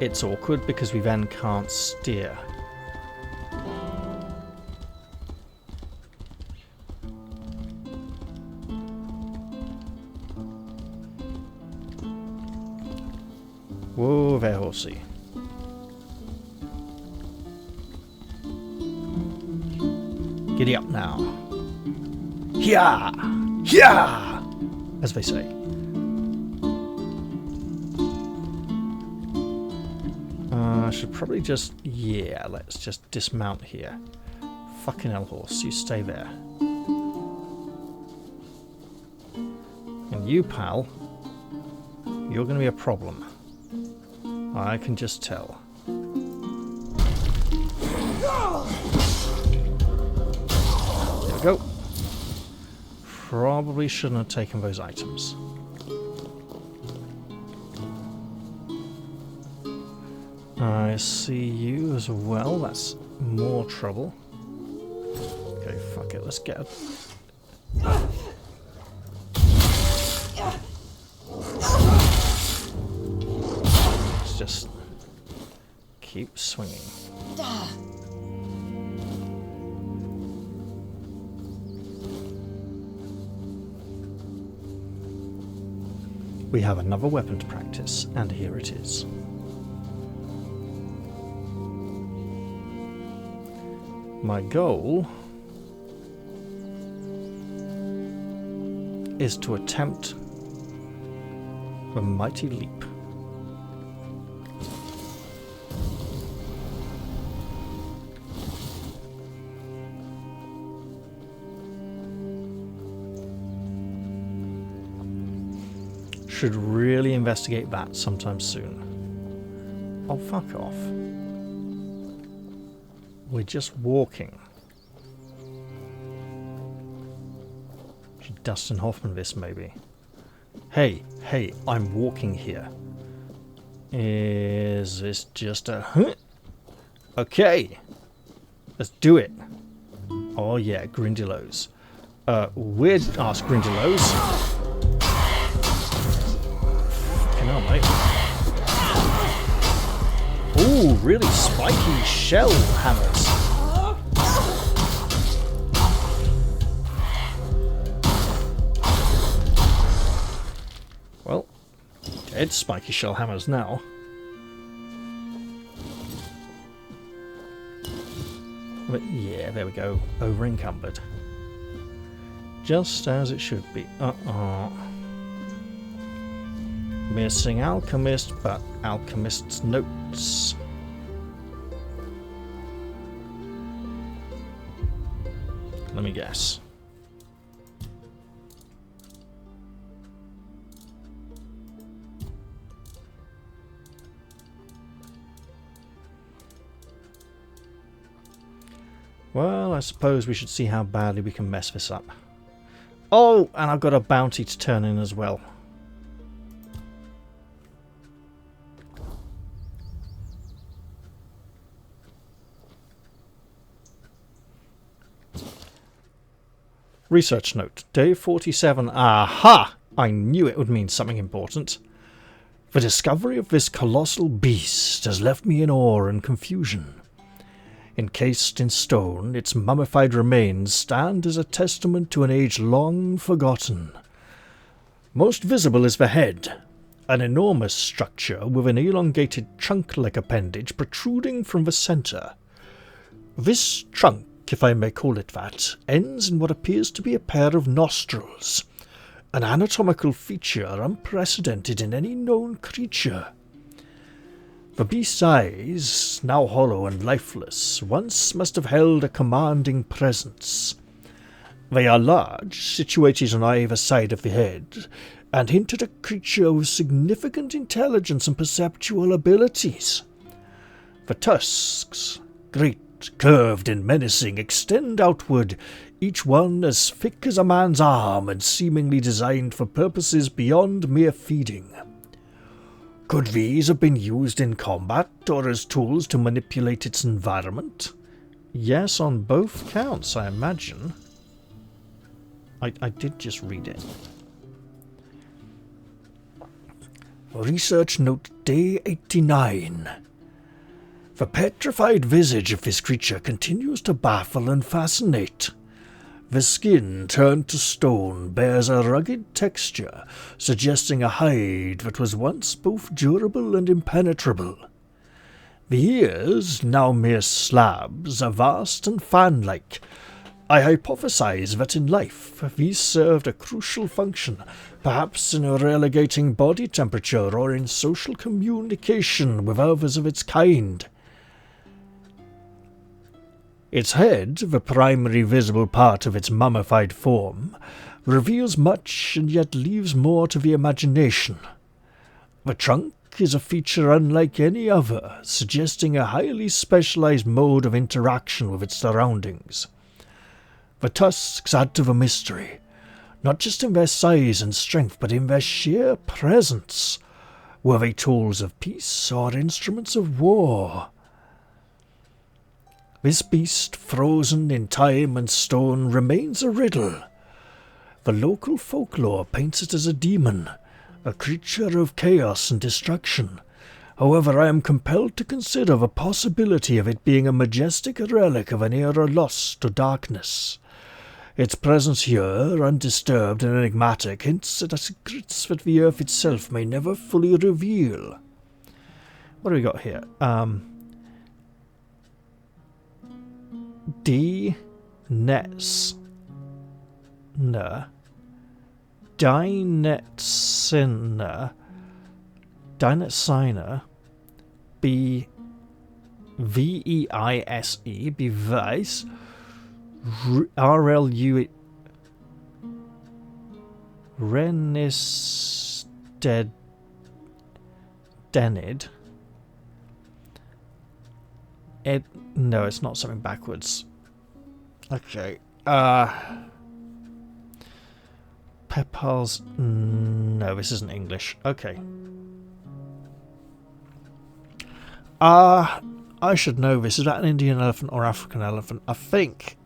it's awkward because we then can't steer. Whoa there, horsey. Giddy up now. Hyah! Hyah! As they say. I should probably just... Yeah, let's just dismount here. Fucking hell, horse, you stay there. And you, pal, you're going to be a problem. I can just tell. There we go. Probably shouldn't have taken those items. I see you as well. That's more trouble. Okay, fuck it. Let's get a... Let's just keep swinging. We have another weapon to practice, and here it is. My goal is to attempt a mighty leap. Should really investigate that sometime soon. Oh, fuck off. We're just walking. Should Dustin Hoffman this, maybe. Hey, I'm walking here. Is this just a... Huh? Okay. Let's do it. Oh yeah, Grindylows. Weird ass Grindylows. Fucking hell, mate. Ooh, really spiky shell hammers. Well, dead spiky shell hammers now. But yeah, there we go. Over encumbered. Just as it should be. Missing alchemist, but alchemist's notes. Let me guess. Well, I suppose we should see how badly we can mess this up. Oh, and I've got a bounty to turn in as well. Research note. Day 47. Aha! I knew it would mean something important. The discovery of this colossal beast has left me in awe and confusion. Encased in stone, its mummified remains stand as a testament to an age long forgotten. Most visible is the head, an enormous structure with an elongated trunk-like appendage protruding from the centre. This trunk, if I may call it that, ends in what appears to be a pair of nostrils, an anatomical feature unprecedented in any known creature. The beast's eyes, now hollow and lifeless, once must have held a commanding presence. They are large, situated on either side of the head, and hint at a creature with significant intelligence and perceptual abilities. The tusks, great, curved and menacing, extend outward, each one as thick as a man's arm and seemingly designed for purposes beyond mere feeding. Could these have been used in combat or as tools to manipulate its environment? Yes, on both counts, I imagine. I did just read it. Research note day 89. The petrified visage of this creature continues to baffle and fascinate. The skin, turned to stone, bears a rugged texture, suggesting a hide that was once both durable and impenetrable. The ears, now mere slabs, are vast and fan-like. I hypothesize that in life these served a crucial function, perhaps in relegating body temperature or in social communication with others of its kind. Its head, the primary visible part of its mummified form, reveals much and yet leaves more to the imagination. The trunk is a feature unlike any other, suggesting a highly specialized mode of interaction with its surroundings. The tusks add to the mystery, not just in their size and strength, but in their sheer presence. Were they tools of peace or instruments of war? This beast, frozen in time and stone, remains a riddle. The local folklore paints it as a demon, a creature of chaos and destruction. However, I am compelled to consider the possibility of it being a majestic relic of an era lost to darkness. Its presence here, undisturbed and enigmatic, hints at secrets that the earth itself may never fully reveal. What do we got here? D-nets. No. Dinetsina. Dinetsina. B. V-E-I-S-E. Beweis. R-L-U... Renisted... Denid. No, it's not something backwards. Okay. Pepals... No, this isn't English. Okay. I should know this. Is that an Indian elephant or African elephant? I think...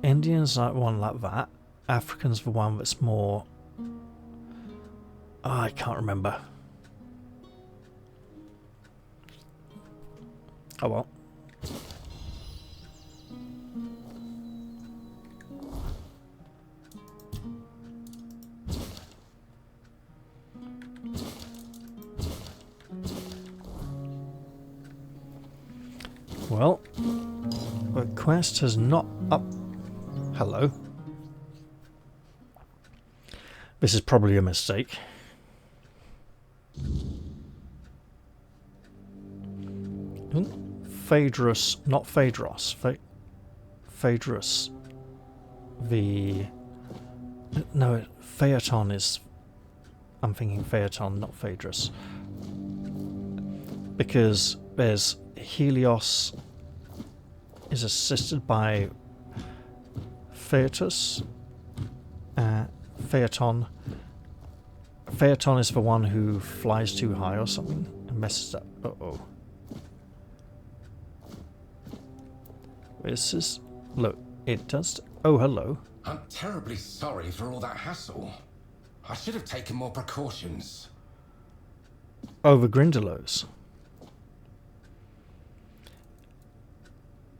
Indian's like one like that. African's the one that's more... I can't remember. Oh well. Well, the quest has not up... Hello. This is probably a mistake. Phaedrus, not Phaedros. Phaedrus. No, Phaeton is... I'm thinking Phaeton, not Phaedrus. Because there's Helios is assisted by Phaetus. Phaeton. Phaeton is the one who flies too high or something and messes up. Uh-oh. This is... Look, it does... Oh, hello. I'm terribly sorry for all that hassle. I should have taken more precautions. Oh, the Grindylows.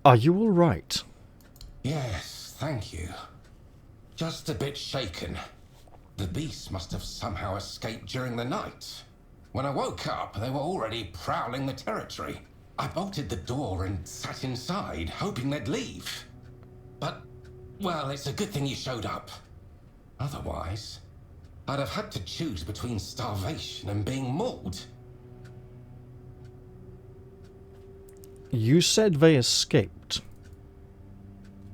Are you all right? Yes, thank you. Just a bit shaken. The beast must have somehow escaped during the night. When I woke up, they were already prowling the territory. I bolted the door and sat inside, hoping they'd leave. But, well, it's a good thing you showed up. Otherwise, I'd have had to choose between starvation and being mauled. You said they escaped.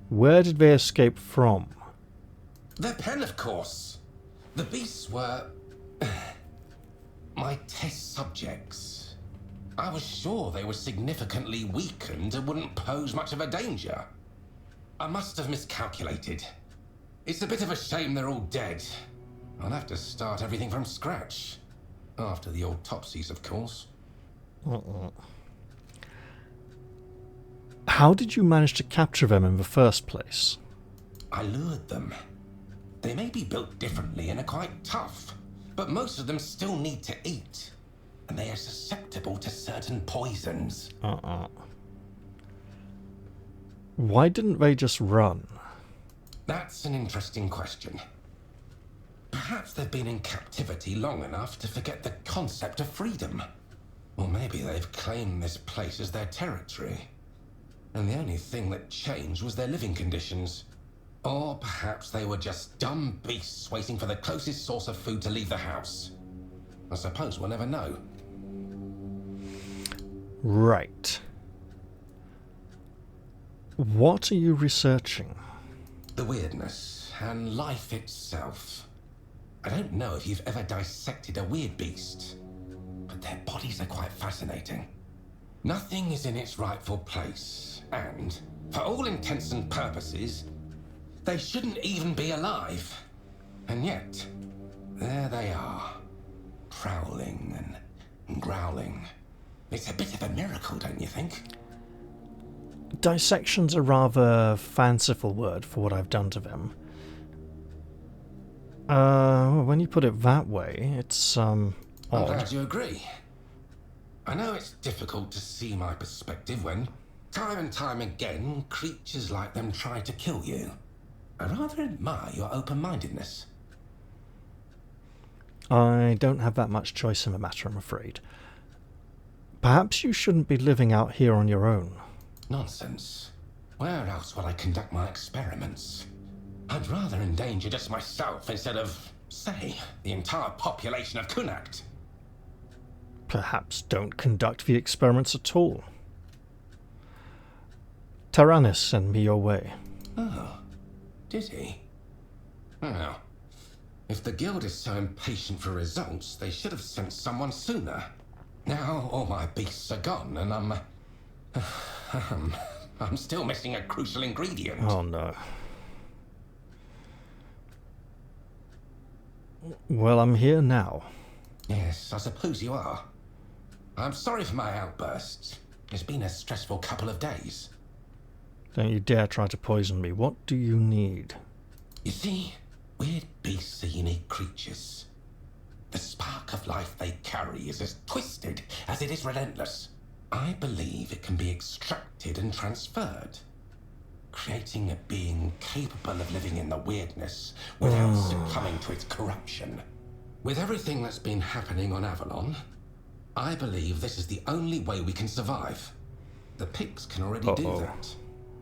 Where did they escape from? Their pen, of course. The beasts were... my test subjects. I was sure they were significantly weakened and wouldn't pose much of a danger. I must have miscalculated. It's a bit of a shame they're all dead. I'll have to start everything from scratch. After the autopsies, of course. How did you manage to capture them in the first place? I lured them. They may be built differently and are quite tough, but most of them still need to eat. And they are susceptible to certain poisons. Why didn't they just run? That's an interesting question. Perhaps they've been in captivity long enough to forget the concept of freedom. Or maybe they've claimed this place as their territory. And the only thing that changed was their living conditions. Or perhaps they were just dumb beasts waiting for the closest source of food to leave the house. I suppose we'll never know. Right. What are you researching? The weirdness and life itself. I don't know if you've ever dissected a weird beast, but their bodies are quite fascinating. Nothing is in its rightful place, and, for all intents and purposes, they shouldn't even be alive. And yet, there they are, prowling and growling. It's a bit of a miracle, don't you think? Dissection's a rather fanciful word for what I've done to them. When you put it that way, it's, I'm odd. glad you agree. I know it's difficult to see my perspective when, time and time again, creatures like them try to kill you. I rather admire your open-mindedness. I don't have that much choice in the matter, I'm afraid. Perhaps you shouldn't be living out here on your own. Nonsense. Where else would I conduct my experiments? I'd rather endanger just myself instead of, say, the entire population of Kunakt. Perhaps don't conduct the experiments at all. Tyrannus sent me your way. Oh, did he? Well, if the guild is so impatient for results, they should have sent someone sooner. Now all my beasts are gone, and I'm still missing a crucial ingredient. Oh no. Well, I'm here now. Yes, I suppose you are. I'm sorry for my outbursts. It's been a stressful couple of days. Don't you dare try to poison me. What do you need? You see, weird beasts are unique creatures. The spark of life they carry is as twisted as it is relentless. I believe it can be extracted and transferred, creating a being capable of living in the weirdness without succumbing to its corruption. With everything that's been happening on Avalon, I believe this is the only way we can survive. The pigs can already do that.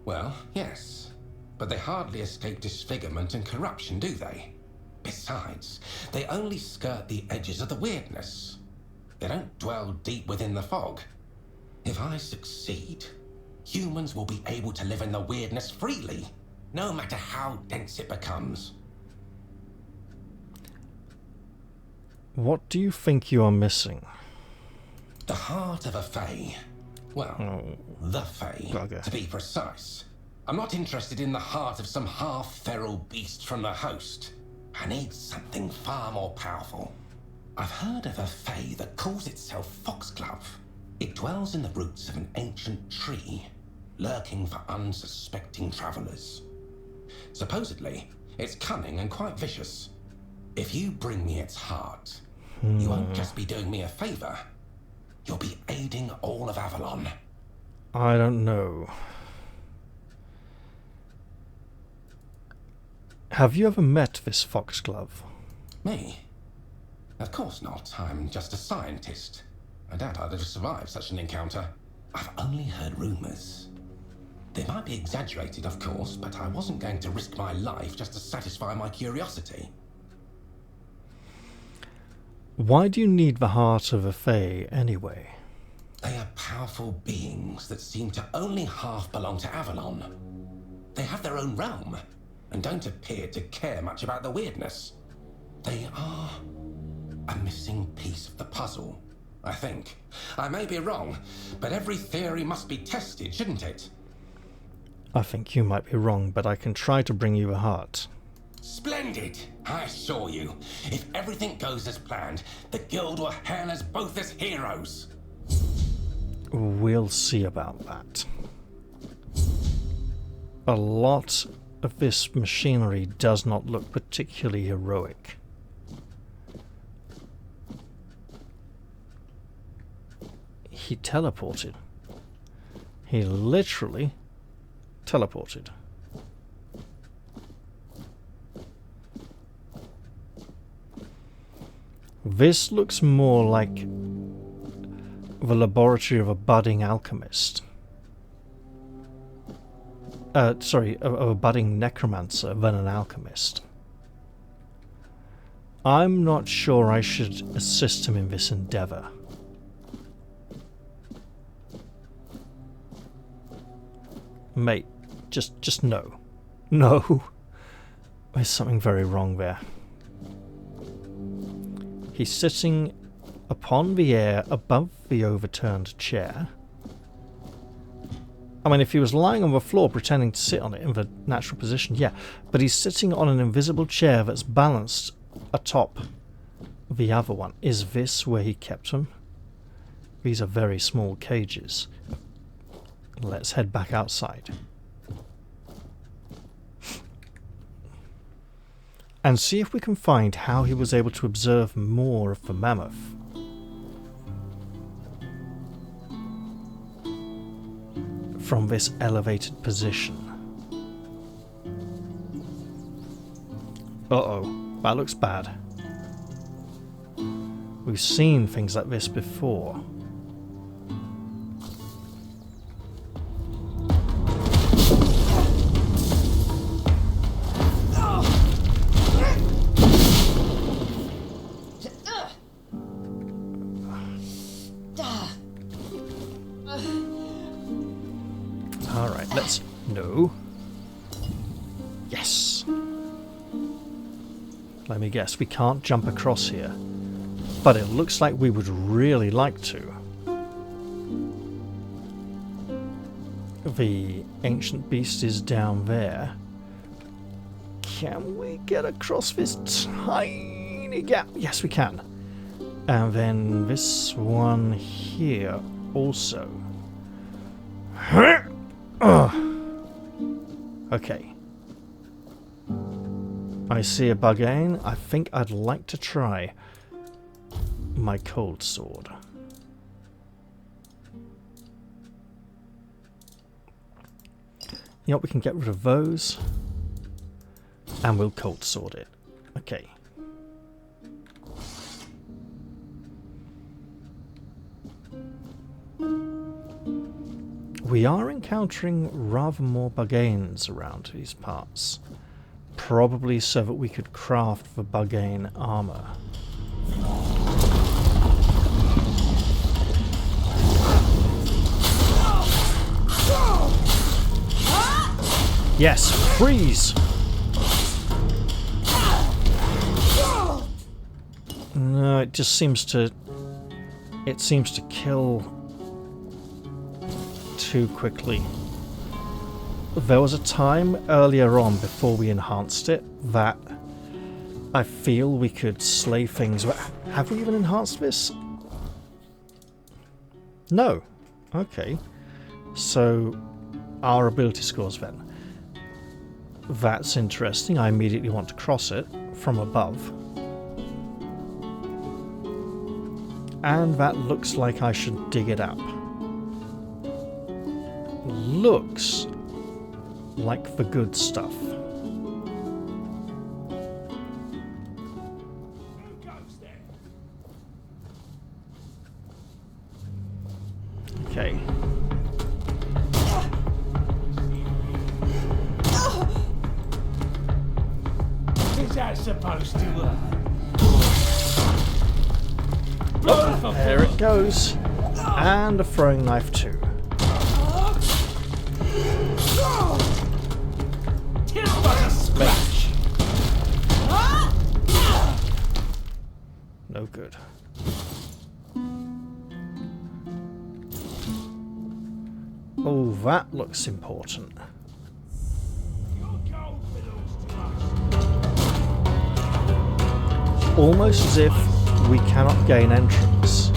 Well, yes, but they hardly escape disfigurement and corruption, do they? Besides, they only skirt the edges of the weirdness. They don't dwell deep within the fog. If I succeed, humans will be able to live in the weirdness freely, no matter how dense it becomes. What do you think you are missing? The heart of a Fae. Well, the Fae, bugger. to be precise. I'm not interested in the heart of some half-feral beast from the host. I need something far more powerful. I've heard of a Fae that calls itself Foxglove. It dwells in the roots of an ancient tree, lurking for unsuspecting travelers. Supposedly, it's cunning and quite vicious. If you bring me its heart, you won't just be doing me a favor. You'll be aiding all of Avalon. I don't know. Have you ever met this foxglove? Me? Of course not. I'm just a scientist. I doubt I'd have survived such an encounter. I've only heard rumors. They might be exaggerated, of course, but I wasn't going to risk my life just to satisfy my curiosity. Why do you need the heart of a Fae anyway? They are powerful beings that seem to only half belong to Avalon. They have their own realm, and don't appear to care much about the weirdness. They are a missing piece of the puzzle, I think. I may be wrong, but every theory must be tested, shouldn't it? I think you might be wrong, but I can try to bring you a heart. Splendid! I assure you, if everything goes as planned, the Guild will hail us both as heroes. We'll see about that. A lot of this machinery does not look particularly heroic. He teleported. He literally teleported. This looks more like the laboratory of a budding alchemist. Sorry, of a budding necromancer than an alchemist. I'm not sure I should assist him in this endeavor. Mate, just no. No. There's something very wrong there. He's sitting upon the air above the overturned chair. I mean, if he was lying on the floor pretending to sit on it in the natural position, yeah. But he's sitting on an invisible chair that's balanced atop the other one. Is this where he kept them? These are very small cages. Let's head back outside. And see if we can find how he was able to observe more of the mammoth. From this elevated position. Uh-oh, that looks bad. We've seen things like this before. Alright, let's... No. Yes! Let me guess, we can't jump across here. But it looks like we would really like to. The ancient beast is down there. Can we get across this tiny gap? Yes, we can. And then this one here also. Okay. I see a buggain. I think I'd like to try my cold sword. You know what, we can get rid of those. And we'll cold sword it. Okay. We are encountering rather more buggains around these parts. Probably so that we could craft the buggain armor. Yes, freeze! No, it just seems to... It seems to kill too quickly. There was a time earlier on, before we enhanced it, that I feel we could slay things. Have we even enhanced this? No. Okay. So, our ability scores then. That's interesting. I immediately want to cross it from above. And that looks like I should dig it up. Looks like the good stuff. Okay. supposed to There it goes. And a throwing knife too. Tis but a scratch. No good. Oh, that looks important. Your gold belongs to us. Almost as if we cannot gain entrance.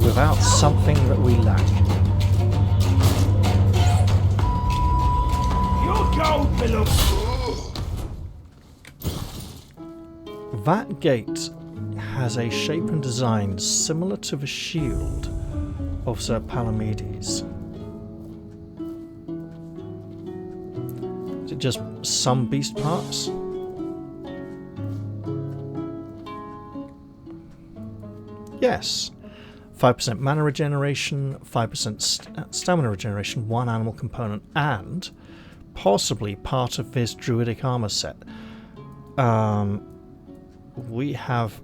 Without something that we lack. Your gold belongs to That gate has a shape and design similar to the shield of Sir Palamedes. Is it just some beast parts? Yes. 5% mana regeneration, 5% stamina regeneration, 1 animal component, and possibly part of this druidic armor set. We have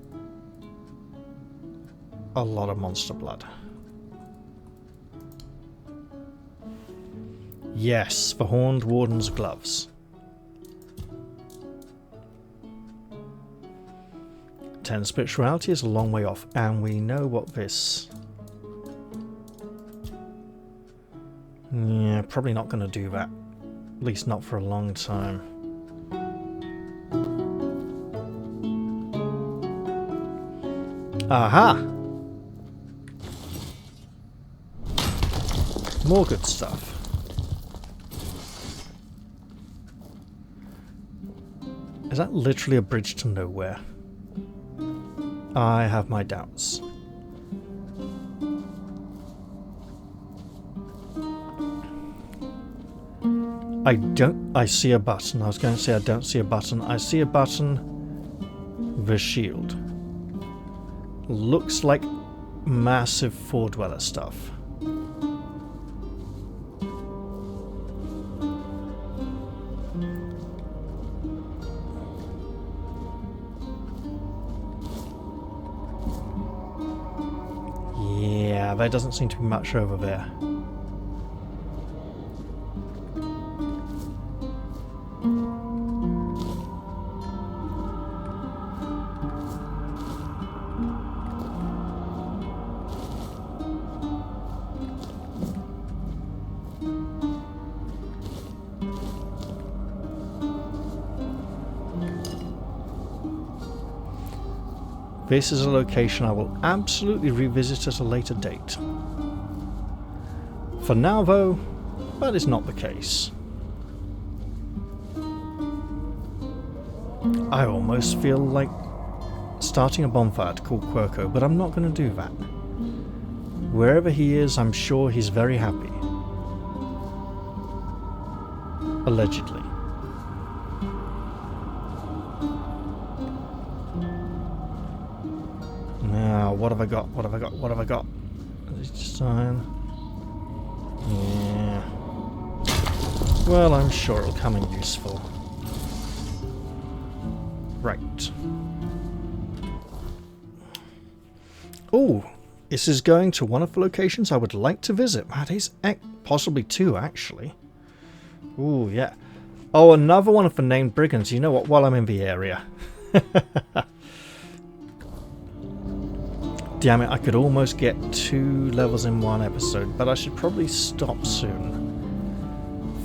a lot of monster blood. Yes, the Horned Warden's gloves. 10 spirituality is a long way off, and we know what this... Yeah, probably not going to do that. At least not for a long time. Aha! More good stuff. Is that literally a bridge to nowhere? I have my doubts. I see a button. I was going to say I don't see a button. I see a button. The shield. Looks like massive four-dweller stuff. Yeah, there doesn't seem to be much over there. This is a location I will absolutely revisit at a later date. For now, though, that is not the case. I almost feel like starting a bonfire to call Quirko, but I'm not going to do that. Wherever he is, I'm sure he's very happy. Allegedly. Now, what have I got? What have I got? What have I got? Sign. Yeah. Well, I'm sure it'll come in useful. Right. Oh, this is going to one of the locations I would like to visit. That is possibly two, actually. Oh, yeah. Oh, another one of the named brigands. You know what? While I'm in the area. Damn it, I could almost get 2 levels in one episode, but I should probably stop soon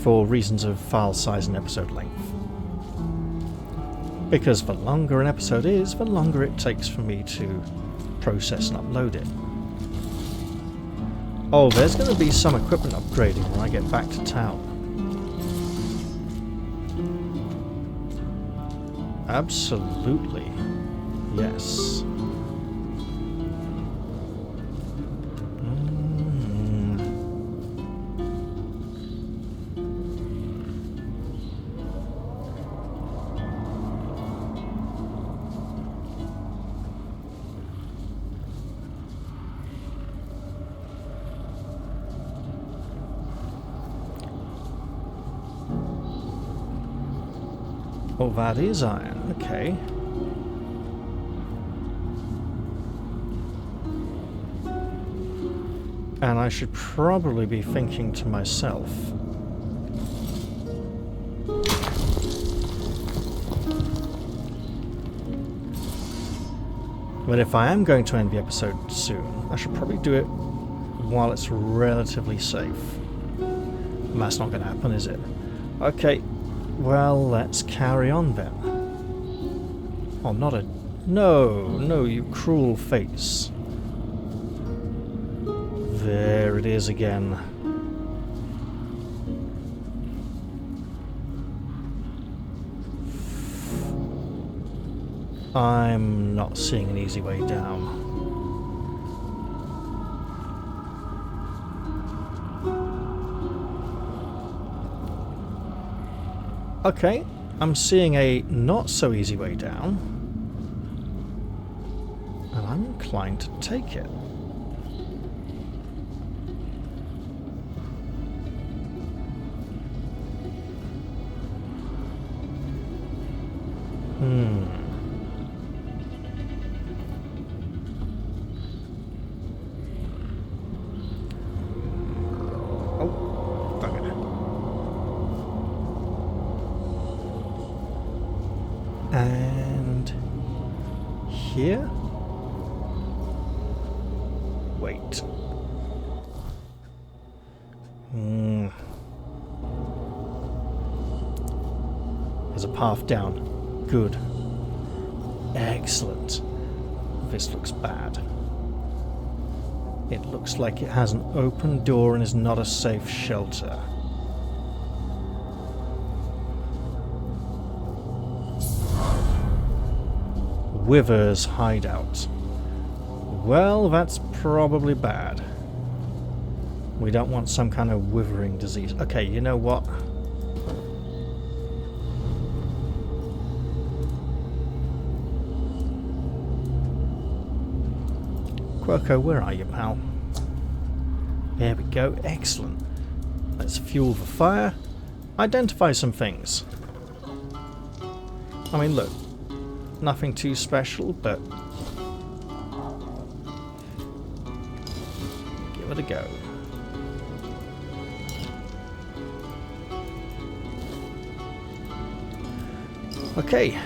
for reasons of file size and episode length. Because the longer an episode is, the longer it takes for me to process and upload it. Oh, there's going to be some equipment upgrading when I get back to town. Absolutely. Yes. Oh, that is iron. Okay. And I should probably be thinking to myself, but if I am going to end the episode soon, I should probably do it while it's relatively safe. And that's not going to happen, is it? Okay, well, let's carry on then. Oh, not a... No, you cruel face. There it is again. I'm not seeing an easy way down. Okay, I'm seeing a not so easy way down. And I'm inclined to take it. Oh, bugger. And here? Wait. There's a path down. Good. Excellent. This looks bad. It looks like it has an open door and is not a safe shelter. Wither's hideout. Well, that's probably bad. We don't want some kind of withering disease. Okay, you know what? Quirko, where are you, pal? There we go. Excellent. Let's fuel the fire. Identify some things. I mean, look. Nothing too special, but give it a go. Okay.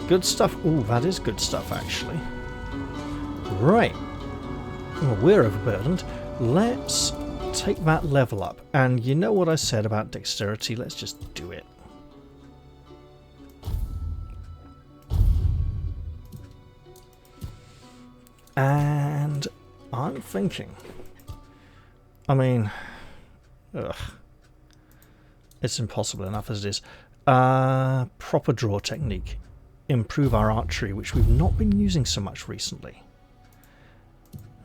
Good stuff. Ooh, that is good stuff, actually. Right. Well, we're overburdened. Let's take that level up. And you know what I said about dexterity? Let's just do it. And I'm thinking... I mean... Ugh. It's impossible enough as it is. Proper draw technique. Improve our archery, which we've not been using so much recently.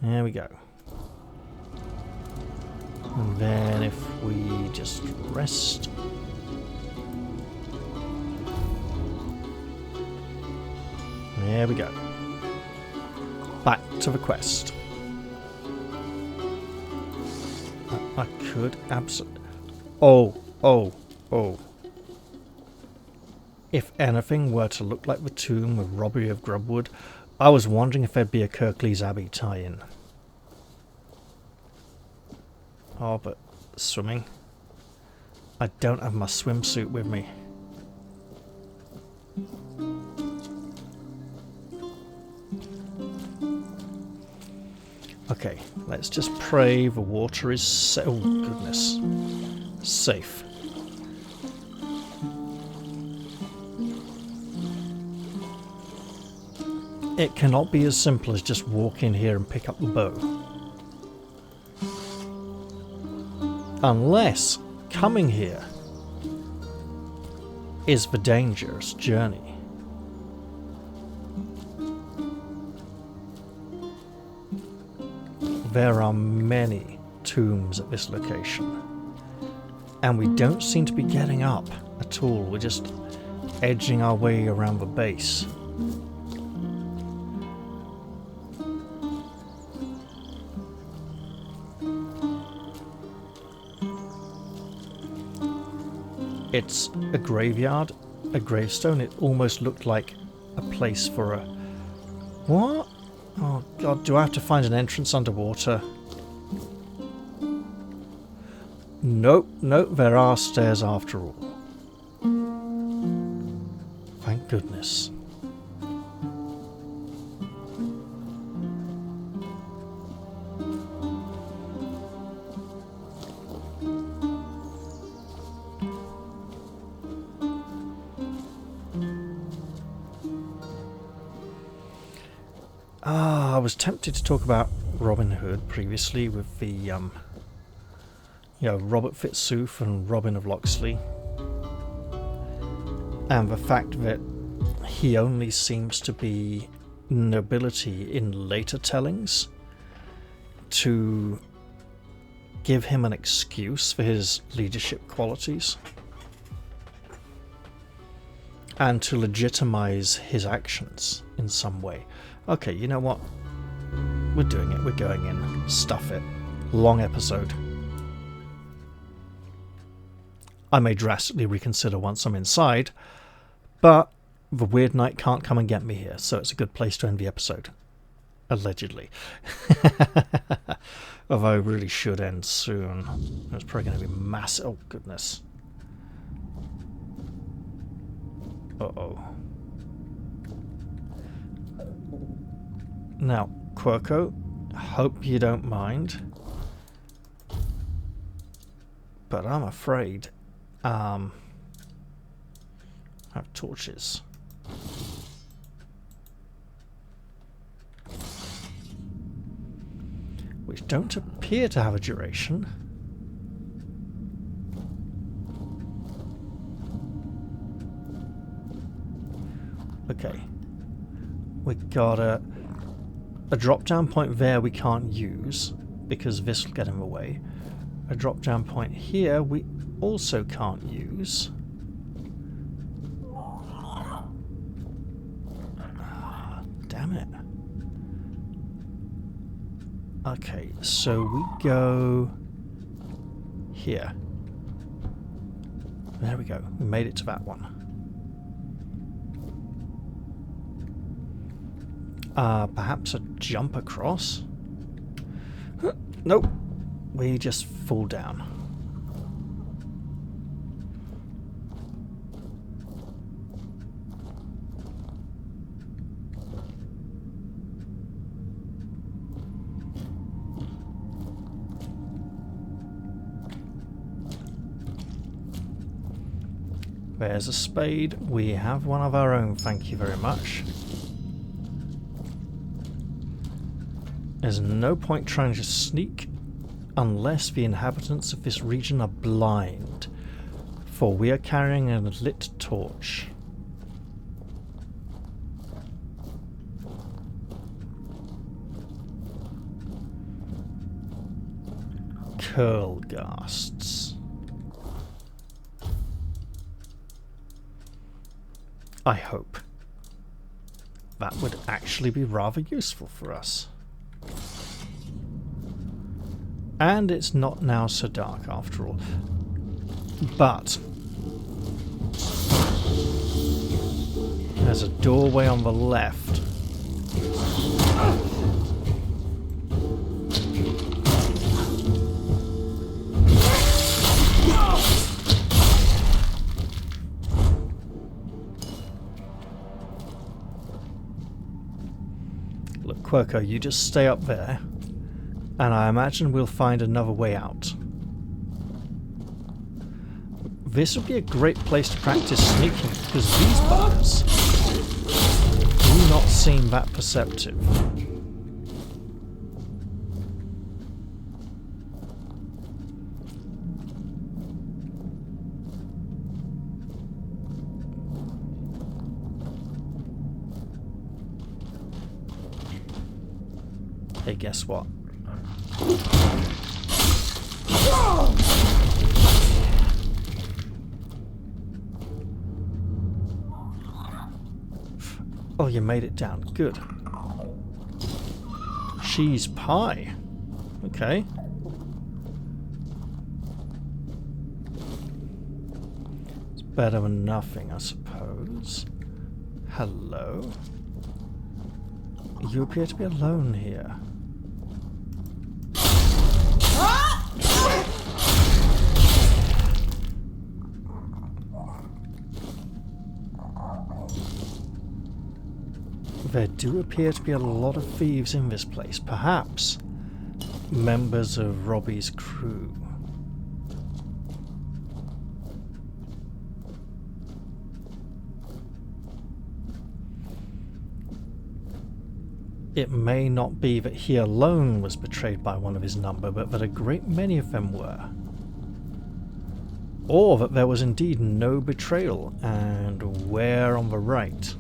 There we go. And then if we just rest. There we go. Back to the quest. I could absolutely... Oh. If anything were to look like the tomb with robbery of Grubwood, I was wondering if there'd be a Kirklees Abbey tie-in. Oh, but swimming. I don't have my swimsuit with me. Okay, let's just pray the water is oh goodness, safe. It cannot be as simple as just walk in here and pick up the bow. Unless coming here is the dangerous journey. There are many tombs at this location, and we don't seem to be getting up at all. We're just edging our way around the base. It's a graveyard, a gravestone. It almost looked like a place for a... What? Oh god, do I have to find an entrance underwater? Nope, nope, there are stairs after all. Thank goodness. I was tempted to talk about Robin Hood previously with the, you know, Robert Fitzooth and Robin of Locksley. And the fact that he only seems to be nobility in later tellings to give him an excuse for his leadership qualities and to legitimize his actions in some way. Okay, you know what? We're doing it. We're going in. Stuff it. Long episode. I may drastically reconsider once I'm inside, but the weird night can't come and get me here, so it's a good place to end the episode. Allegedly. Although it really should end soon. It's probably going to be massive. Oh, goodness. Uh-oh. Now, Quirko, hope you don't mind, but I'm afraid I have torches. Which don't appear to have a duration. Okay. We got a drop down point there we can't use because this will get in the way. A drop down point here we also can't use. Damn it. Okay, so we go here. There we go. We made it to that one. Perhaps a jump across? Nope. We just fall down. There's a spade. We have one of our own, thank you very much. There's no point trying to sneak unless the inhabitants of this region are blind, for we are carrying a lit torch. Curlghasts. I hope that would actually be rather useful for us. And it's not now so dark after all. But there's a doorway on the left. Look, Quirko, you just stay up there. And I imagine we'll find another way out. This would be a great place to practice sneaking, because these buggers do not seem that perceptive. Hey, guess what? Oh, you made it down. Good. Cheese pie. Okay. It's better than nothing, I suppose. suppose. Hello? You appear to be alone here. There do appear to be a lot of thieves in this place, perhaps members of Robbie's crew. It may not be that he alone was betrayed by one of his number, but that a great many of them were. Or that there was indeed no betrayal, and we're on the right.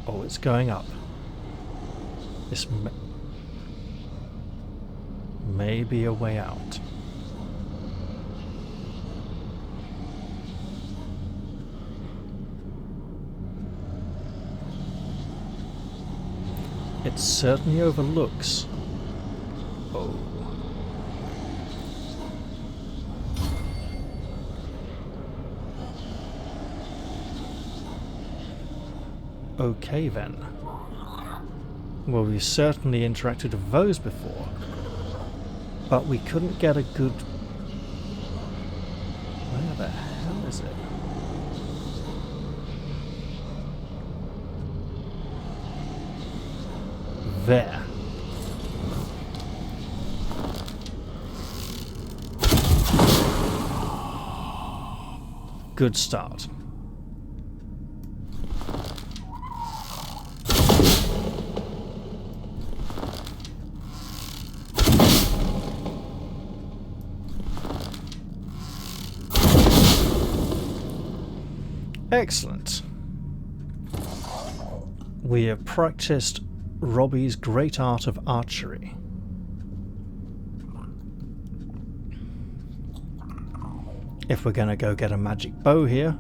Oh, it's going up. This may be a way out. It certainly overlooks. Oh. Okay then. Well, we certainly interacted with those before, but we couldn't get a good... Where the hell is it? There. Good start. Excellent. We have practiced Robbie's great art of archery. If we're going to go get a magic bow here,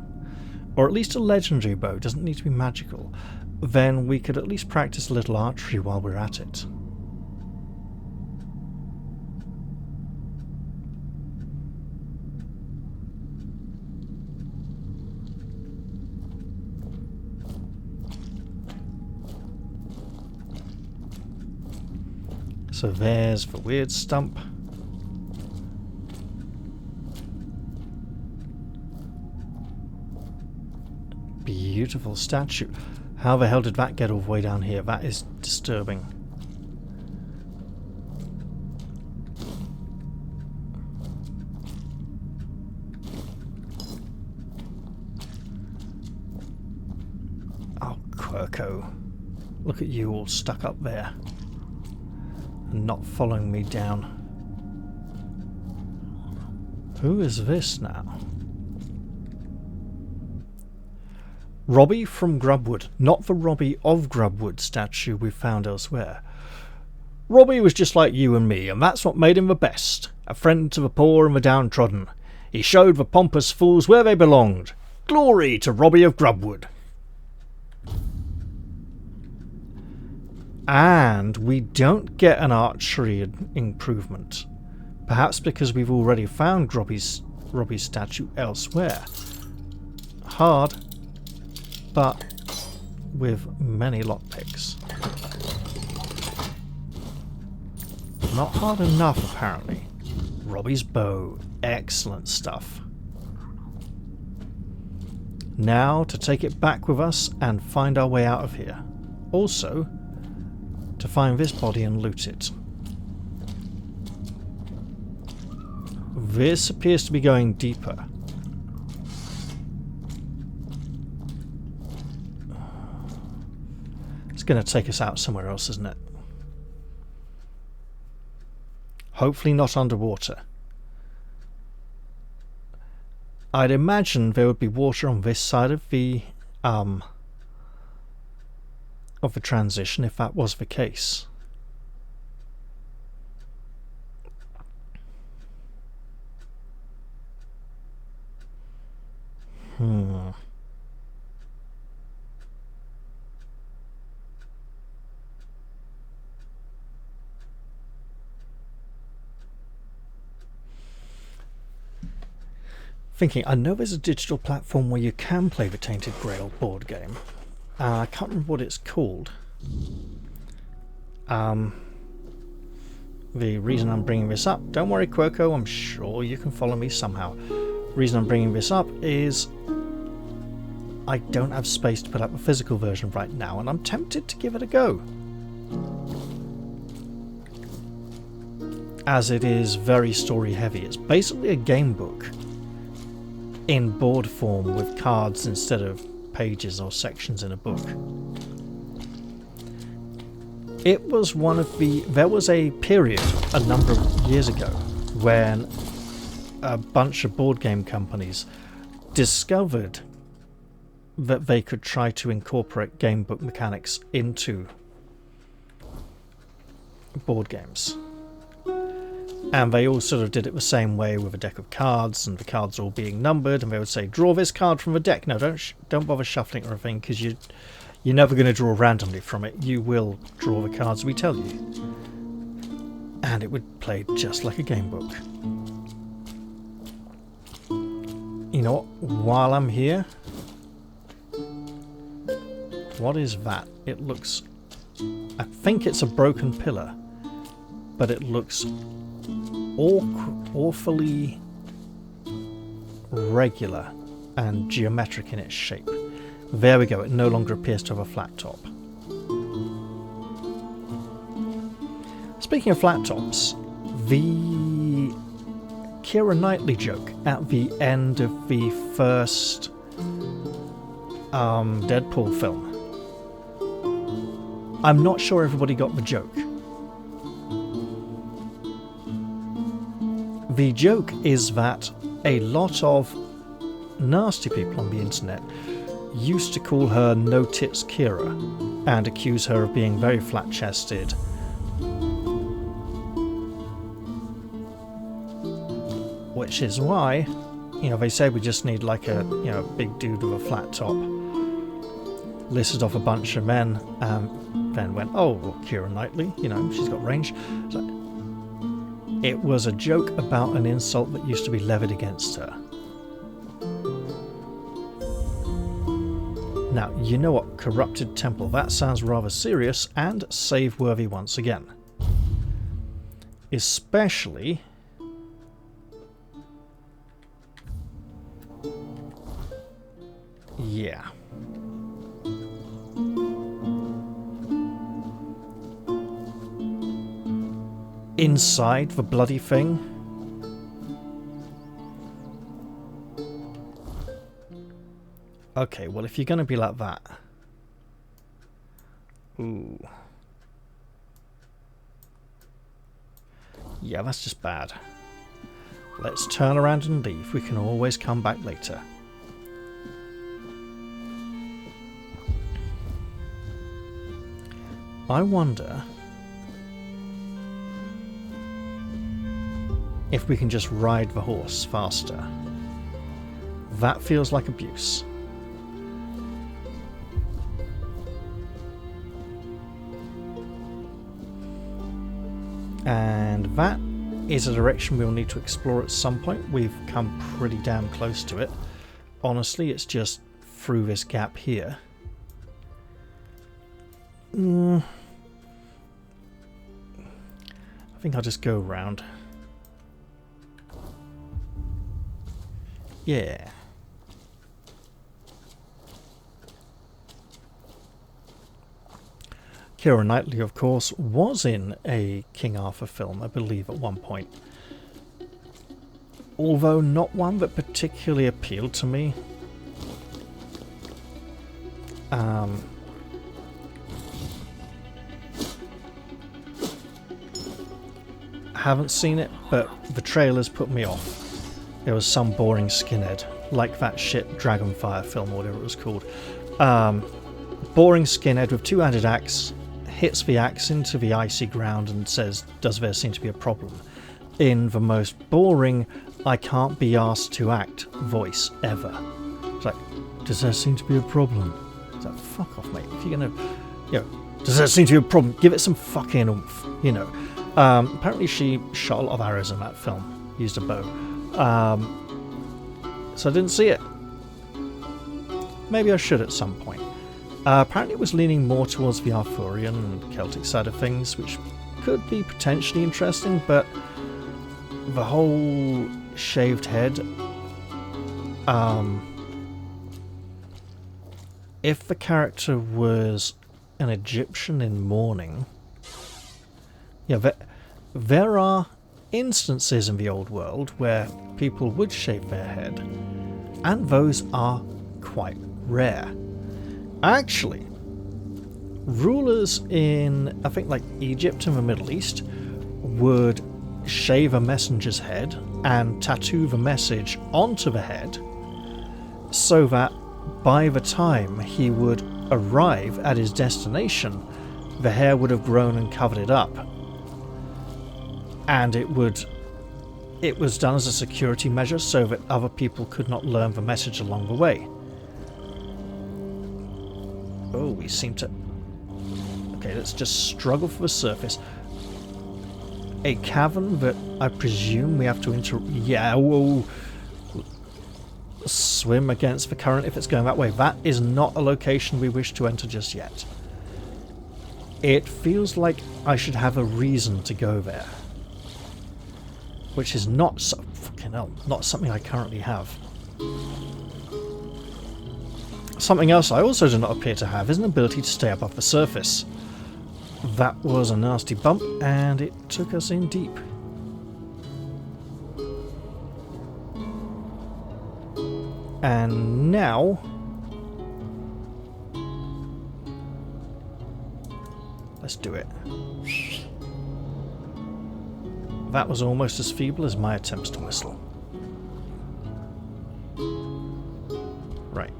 or at least a legendary bow, doesn't need to be magical, then we could at least practice a little archery while we're at it. So there's the weird stump. Beautiful statue. How the hell did that get all the way down here? That is disturbing. Oh, Quirko. Look at you all stuck up there. Not following me down. Who is this now? Robbie from Grubwood, not the Robbie of Grubwood statue we found elsewhere. Robbie was just like you and me, and that's what made him the best. A friend to the poor and the downtrodden. He showed the pompous fools where they belonged. Glory to Robbie of Grubwood. And we don't get an archery improvement. Perhaps because we've already found Robbie's statue elsewhere. Hard, but with many lockpicks. Not hard enough, apparently. Robbie's bow. Excellent stuff. Now to take it back with us and find our way out of here. Also, to find this body and loot it. This appears to be going deeper. It's going to take us out somewhere else, isn't it? Hopefully not underwater. I'd imagine there would be water on this side of the transition if that was the case. Thinking, I know there's a digital platform where you can play the Tainted Grail board game. I can't remember what it's called. The reason I'm bringing this up, don't worry Quirko, I'm sure you can follow me somehow. The reason I'm bringing this up is I don't have space to put up a physical version right now, and I'm tempted to give it a go. As it is very story heavy. It's basically a game book in board form with cards instead of pages or sections in a book. It was one of the... There was a period a number of years ago when a bunch of board game companies discovered that they could try to incorporate game book mechanics into board games. And they all sort of did it the same way with a deck of cards, and the cards all being numbered, and they would say, draw this card from the deck. No, don't bother shuffling or anything, because you're never going to draw randomly from it. You will draw the cards we tell you. And it would play just like a game book. You know what? While I'm here... What is that? It looks... I think it's a broken pillar. But it looks awfully regular and geometric in its shape. There we go, it no longer appears to have a flat top. Speaking of flat tops, the Keira Knightley joke at the end of the first Deadpool film. I'm not sure everybody got the joke. The joke is that a lot of nasty people on the internet used to call her No Tits Keira and accuse her of being very flat-chested. Which is why, you know, they say we just need like a, you know, big dude with a flat top. Listed off a bunch of men, then went, oh, well, Keira Knightley, you know, she's got range. So, it was a joke about an insult that used to be levied against her. Now, you know what? Corrupted Temple. That sounds rather serious and save-worthy once again. Especially... yeah. Inside the bloody thing. Okay, well, if you're going to be like that... Ooh. Yeah, that's just bad. Let's turn around and leave. We can always come back later. I wonder... if we can just ride the horse faster. That feels like abuse. And that is a direction we'll need to explore at some point. We've come pretty damn close to it. Honestly, it's just through this gap here. I think I'll just go around. Yeah. Keira Knightley, of course, was in a King Arthur film, I believe, at one point. Although not one that particularly appealed to me. Haven't seen it, but the trailers put me off. There was some boring skinhead, like that shit Dragonfire film or whatever it was called. Boring skinhead with two-handed axe, hits the axe into the icy ground and says, does there seem to be a problem? In the most boring, I can't be asked to act voice ever. It's like, does there seem to be a problem? It's like, fuck off, mate. If you're gonna, you know, does there seem to be a problem? Give it some fucking oomph, you know. Apparently she shot a lot of arrows in that film, used a bow. so I didn't see it. Maybe I should at some point. Apparently it was leaning more towards the Arthurian and Celtic side of things, which could be potentially interesting, but the whole shaved head, if the character was an Egyptian in mourning, yeah, there are instances in the old world where people would shave their head, and those are quite rare. Actually, rulers in, I think, like Egypt and the Middle East would shave a messenger's head and tattoo the message onto the head so that by the time he would arrive at his destination, the hair would have grown and covered it up. And it was done as a security measure so that other people could not learn the message along the way. Oh, we seem to... Okay, let's just struggle for the surface. A cavern that I presume we have to yeah, whoa. Swim against the current if it's going that way. That is not a location we wish to enter just yet. It feels like I should have a reason to go there. Which is not so... fucking hell, not something I currently have. Something else I also do not appear to have is an ability to stay above the surface. That was a nasty bump, and it took us in deep. And now... let's do it. That was almost as feeble as my attempts to whistle. Right.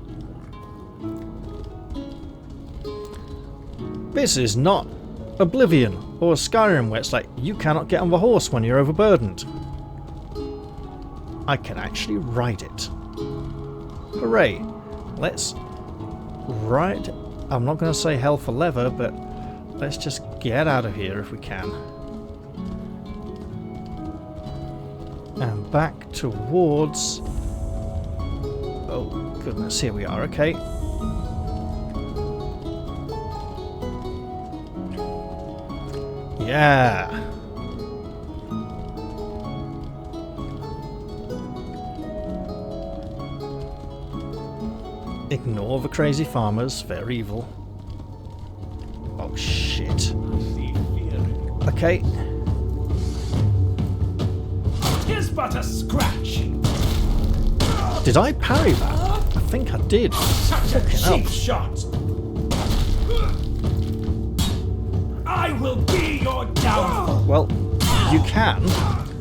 This is not Oblivion or Skyrim where it's like you cannot get on the horse when you're overburdened. I can actually ride it. Hooray! Let's ride... I'm not going to say hell for leather, but let's just get out of here if we can. And back towards... oh goodness, here we are, okay. Yeah! Ignore the crazy farmers, they're evil. Oh shit. Okay. Tis but a scratch. Did I parry that? I think I did. Such a Fucking cheap hell. shot. I will be your downfall. Well, you can,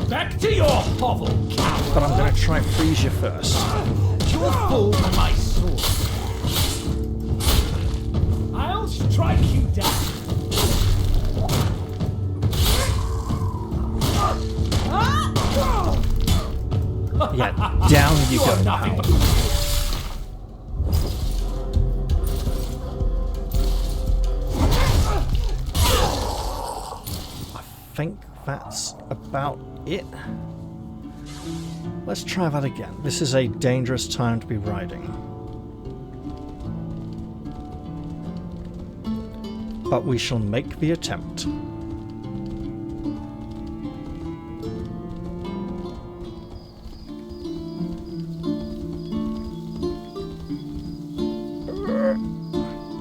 Back to your hovel, coward. but I'm going to try and freeze you first. You'll fall to my sword. I'll strike you down. Yeah, down you You're go nothing now. but I think that's about it. Let's try that again. This is a dangerous time to be riding. But we shall make the attempt.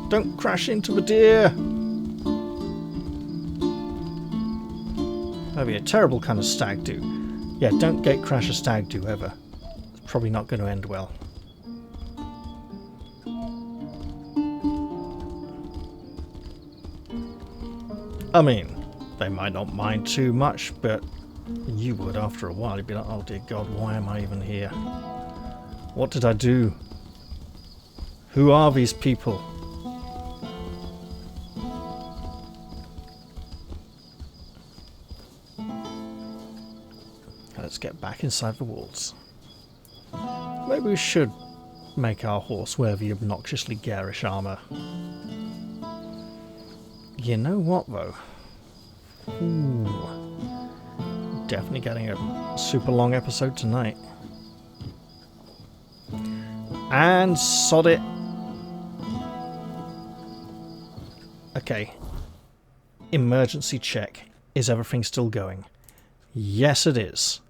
Don't crash into the deer! That'd be a terrible kind of stag do. Yeah, don't gate crash a stag do ever. It's probably not going to end well. I mean, they might not mind too much, but you would after a while. You'd be like, oh dear God, why am I even here? What did I do? Who are these people? Let's get back inside the walls. Maybe we should make our horse wear the obnoxiously garish armour. You know what though? Ooh. Definitely getting a super long episode tonight. And sod it. Okay. Emergency check. Is everything still going? Yes, it is.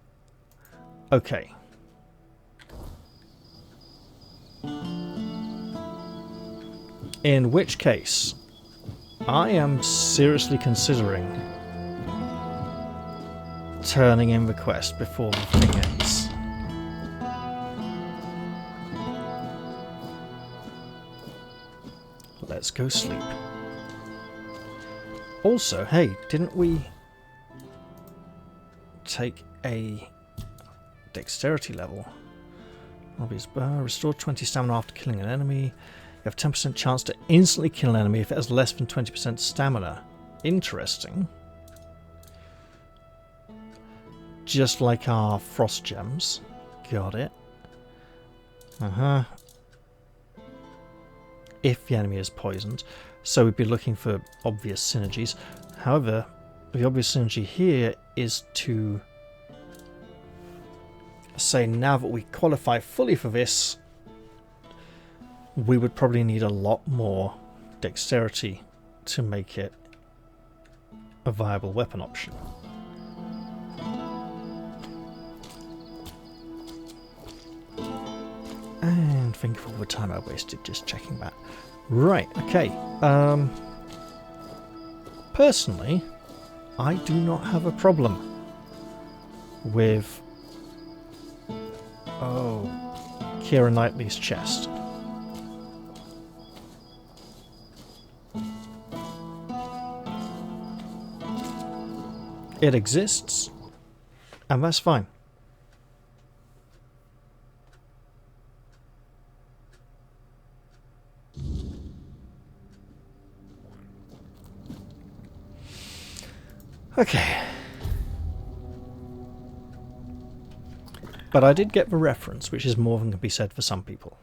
Okay. In which case, I am seriously considering turning in the quest before the thing ends. Let's go sleep. Also, hey, didn't we take a dexterity level? Obvious bar, restore 20 stamina after killing an enemy. You have 10% chance to instantly kill an enemy if it has less than 20% stamina. Interesting. Just like our frost gems. Got it. If the enemy is poisoned. So we'd be looking for obvious synergies. However, the obvious synergy here is to say now that we qualify fully for this, we would probably need a lot more dexterity to make it a viable weapon option. And think of all the time I wasted just checking that. Right, okay. Personally, I do not have a problem with Keira Knightley's chest. It exists, and that's fine. Okay. But I did get the reference, which is more than can be said for some people.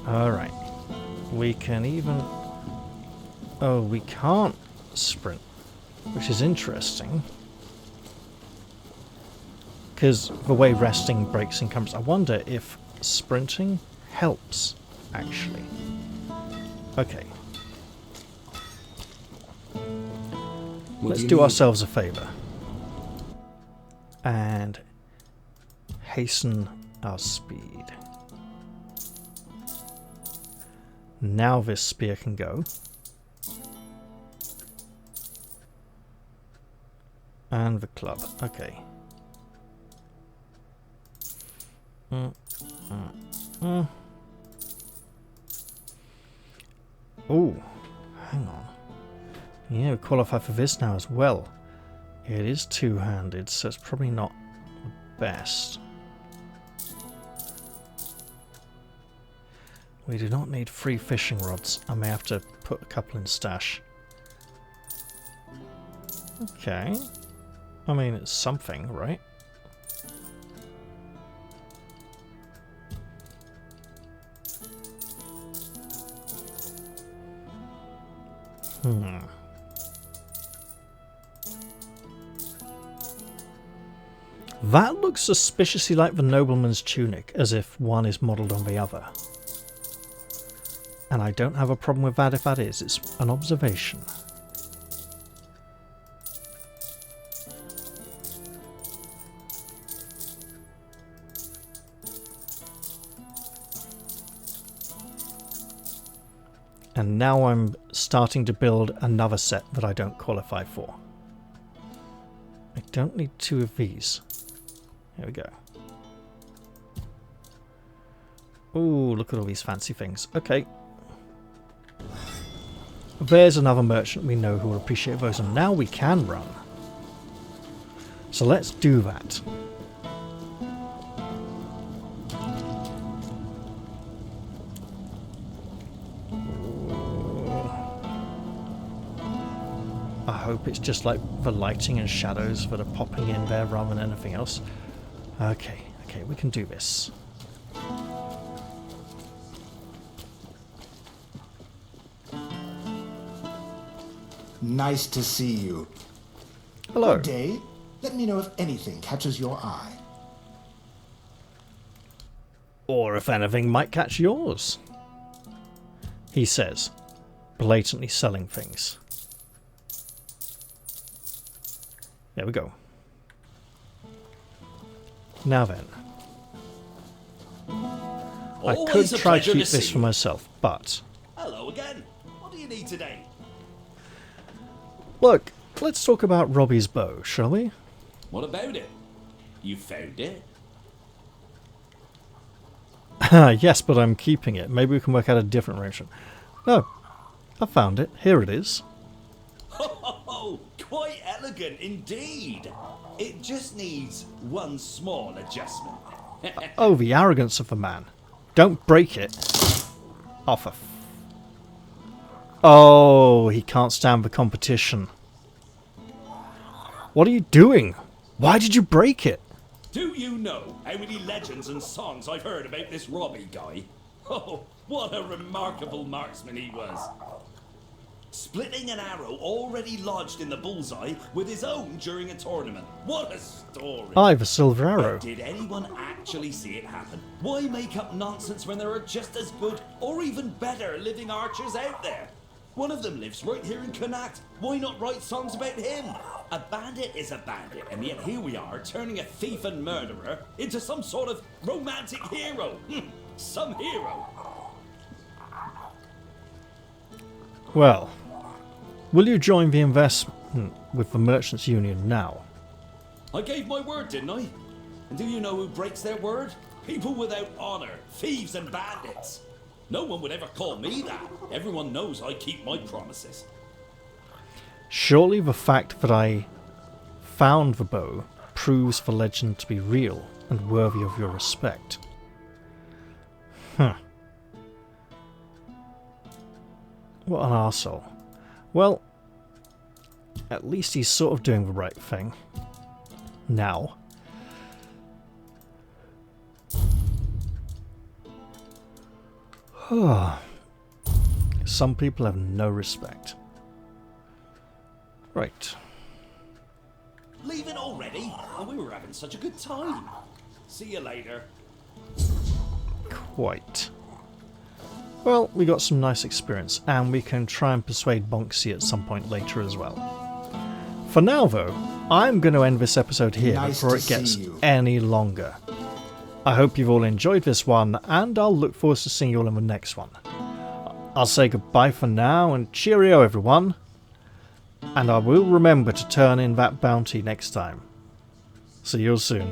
Alright. We can even... Oh, we can't sprint, which is interesting. Because the way resting breaks encumbrance, I wonder if sprinting helps, actually. Okay. Let's do ourselves a favour. And hasten our speed. Now this spear can go. And the club. Okay. Oh, hang on. Yeah, we qualify for this now as well. It is two-handed, so it's probably not the best. We do not need 3 fishing rods. I may have to put a couple in stash. Okay. I mean, it's something, right? That looks suspiciously like the nobleman's tunic, as if one is modelled on the other. And I don't have a problem with that if that is. It's an observation. And now I'm starting to build another set that I don't qualify for. I don't need 2 of these. There we go. Ooh, look at all these fancy things. Okay. There's another merchant we know who will appreciate those, and now we can run. So let's do that. I hope it's just like the lighting and shadows that are popping in there rather than anything else. Okay, we can do this. Nice to see you. Hello. Good day. Let me know if anything catches your eye. Or if anything might catch yours. He says, blatantly selling things. There we go. Now then. I could try to keep this for myself, but... Hello again. What do you need today? Look, let's talk about Robbie's bow, shall we? What about it? You found it? Yes, but I'm keeping it. Maybe we can work out a different arrangement. No, I found it. Here it is. Oh, quite elegant indeed. It just needs one small adjustment. Oh, the arrogance of the man. Don't break it. Oh, oh, he can't stand the competition. What are you doing? Why did you break it? Do you know how many legends and songs I've heard about this Robbie guy? Oh, what a remarkable marksman he was. Splitting an arrow already lodged in the bullseye with his own during a tournament. What a story. I have a silver But arrow. did anyone actually see it happen? Why make up nonsense when there are just as good or even better living archers out there? One of them lives right here in Connacht. Why not write songs about him? A bandit is a bandit, and yet here we are turning a thief and murderer into some sort of romantic hero. Some hero. Well, will you join the investment with the Merchants Union now? I gave my word, didn't I? And do you know who breaks their word? People without honor, thieves and bandits. No one would ever call me that. Everyone knows I keep my promises. Surely the fact that I found the bow proves the legend to be real and worthy of your respect. What an arsehole. Well, at least he's sort of doing the right thing. Now. Some people have no respect. Right. Leaving already? Oh, we were having such a good time. See you later. Quite. Well, we got some nice experience, and we can try and persuade Bonksy at some point later as well. For now, though, I'm going to end this episode here Nice before to it gets see you. any longer. I hope you've all enjoyed this one, and I'll look forward to seeing you all in the next one. I'll say goodbye for now, and cheerio everyone. And I will remember to turn in that bounty next time. See you all soon.